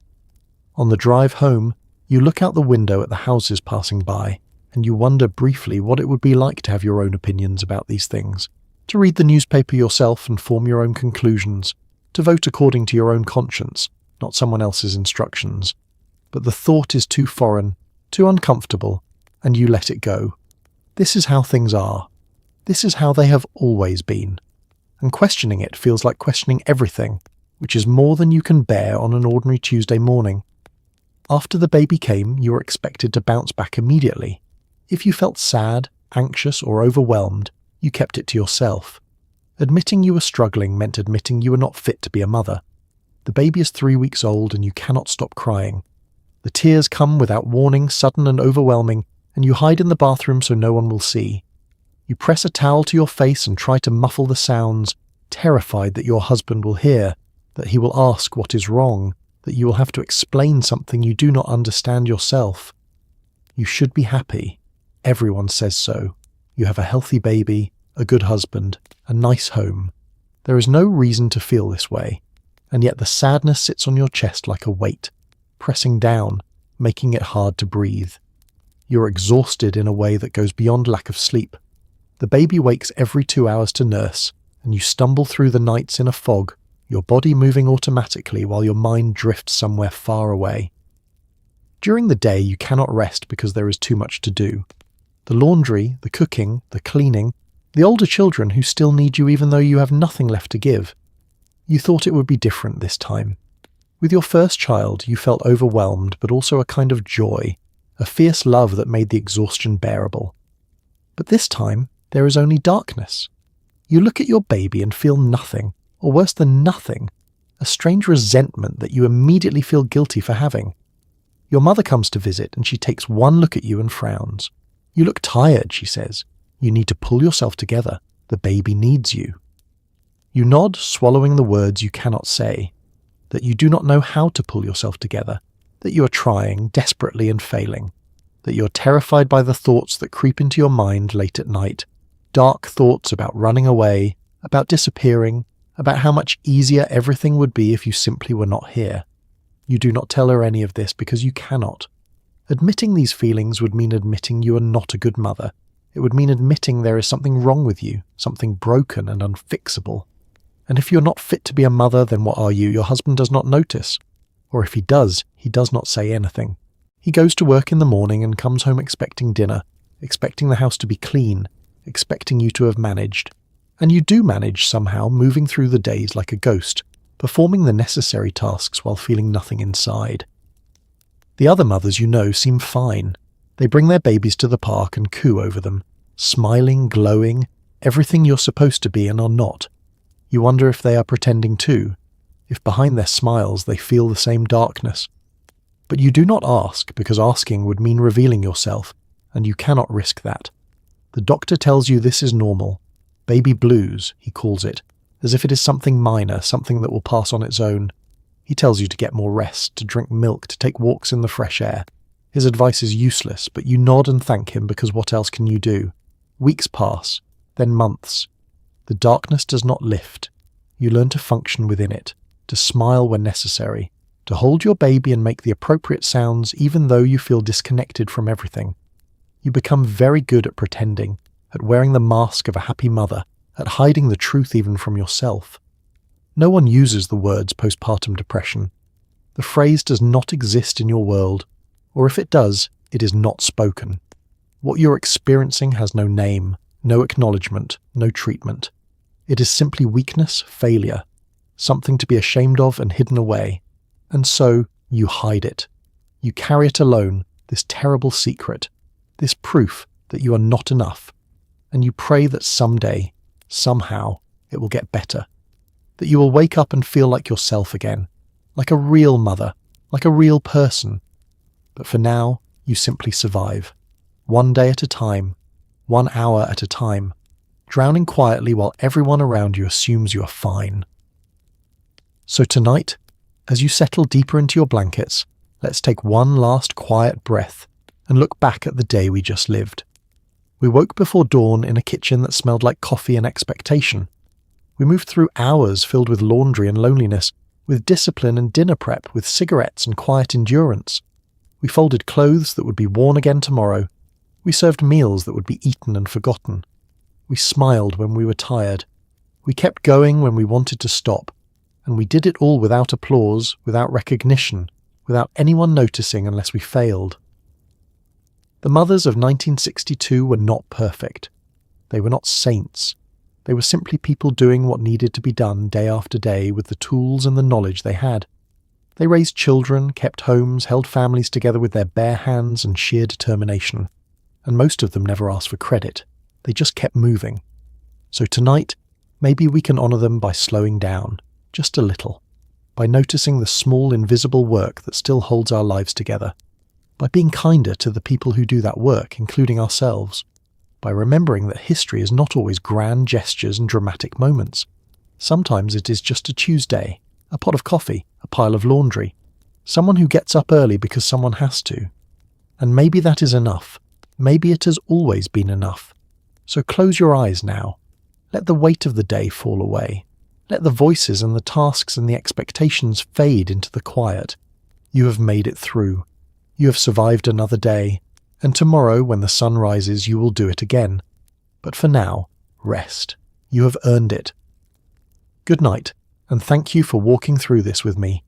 On the drive home, you look out the window at the houses passing by, and you wonder briefly what it would be like to have your own opinions about these things, to read the newspaper yourself and form your own conclusions, to vote according to your own conscience, not someone else's instructions. But the thought is too foreign, too uncomfortable, and you let it go. This is how things are. This is how they have always been. And questioning it feels like questioning everything, which is more than you can bear on an ordinary Tuesday morning. After the baby came, you were expected to bounce back immediately. If you felt sad, anxious, or overwhelmed, you kept it to yourself. Admitting you were struggling meant admitting you were not fit to be a mother. The baby is 3 weeks old and you cannot stop crying. The tears come without warning, sudden and overwhelming, and you hide in the bathroom so no one will see. You press a towel to your face and try to muffle the sounds, terrified that your husband will hear, that he will ask what is wrong, that you will have to explain something you do not understand yourself. You should be happy. Everyone says so. You have a healthy baby, a good husband, a nice home. There is no reason to feel this way, and yet the sadness sits on your chest like a weight, pressing down, making it hard to breathe. You're exhausted in a way that goes beyond lack of sleep. The baby wakes every 2 hours to nurse, and you stumble through the nights in a fog, your body moving automatically while your mind drifts somewhere far away. During the day you cannot rest because there is too much to do. The laundry, the cooking, the cleaning, the older children who still need you even though you have nothing left to give. You thought it would be different this time. With your first child, you felt overwhelmed, but also a kind of joy, a fierce love that made the exhaustion bearable. But this time, there is only darkness. You look at your baby and feel nothing, or worse than nothing, a strange resentment that you immediately feel guilty for having. Your mother comes to visit and she takes one look at you and frowns. "You look tired," she says. "You need to pull yourself together. The baby needs you." You nod, swallowing the words you cannot say, that you do not know how to pull yourself together, that you are trying desperately and failing, that you are terrified by the thoughts that creep into your mind late at night, dark thoughts about running away, about disappearing, about how much easier everything would be if you simply were not here. You do not tell her any of this because you cannot. Admitting these feelings would mean admitting you are not a good mother. It would mean admitting there is something wrong with you, something broken and unfixable. And if you're not fit to be a mother, then what are you? Your husband does not notice. Or if he does not say anything. He goes to work in the morning and comes home expecting dinner, expecting the house to be clean, expecting you to have managed. And you do manage somehow, moving through the days like a ghost, performing the necessary tasks while feeling nothing inside. The other mothers you know seem fine. They bring their babies to the park and coo over them, smiling, glowing, everything you're supposed to be and are not. You wonder if they are pretending too, if behind their smiles they feel the same darkness. But you do not ask, because asking would mean revealing yourself, and you cannot risk that. The doctor tells you this is normal. Baby blues, he calls it, as if it is something minor, something that will pass on its own. He tells you to get more rest, to drink milk, to take walks in the fresh air. His advice is useless, but you nod and thank him because what else can you do? Weeks pass, then months. The darkness does not lift. You learn to function within it, to smile when necessary, to hold your baby and make the appropriate sounds even though you feel disconnected from everything. You become very good at pretending, at wearing the mask of a happy mother, at hiding the truth even from yourself. No one uses the words postpartum depression. The phrase does not exist in your world, or if it does, it is not spoken. What you're experiencing has no name, no acknowledgement, no treatment. It is simply weakness, failure, something to be ashamed of and hidden away. And so, you hide it. You carry it alone, this terrible secret, this proof that you are not enough. And you pray that someday, somehow, it will get better. That you will wake up and feel like yourself again, like a real mother, like a real person. But for now, you simply survive. One day at a time, 1 hour at a time, drowning quietly while everyone around you assumes you are fine. So tonight, as you settle deeper into your blankets, let's take one last quiet breath and look back at the day we just lived. We woke before dawn in a kitchen that smelled like coffee and expectation. We moved through hours filled with laundry and loneliness, with discipline and dinner prep, with cigarettes and quiet endurance. We folded clothes that would be worn again tomorrow. We served meals that would be eaten and forgotten. We smiled when we were tired. We kept going when we wanted to stop. And we did it all without applause, without recognition, without anyone noticing unless we failed. The mothers of 1962 were not perfect. They were not saints. They were simply people doing what needed to be done day after day with the tools and the knowledge they had. They raised children, kept homes, held families together with their bare hands and sheer determination. And most of them never asked for credit. They just kept moving. So tonight, maybe we can honour them by slowing down, just a little, by noticing the small invisible work that still holds our lives together, by being kinder to the people who do that work, including ourselves, by remembering that history is not always grand gestures and dramatic moments. Sometimes it is just a Tuesday, a pot of coffee, a pile of laundry, someone who gets up early because someone has to. And maybe that is enough. Maybe it has always been enough. So close your eyes now. Let the weight of the day fall away. Let the voices and the tasks and the expectations fade into the quiet. You have made it through. You have survived another day. And tomorrow, when the sun rises, you will do it again. But for now, rest. You have earned it. Good night, and thank you for walking through this with me.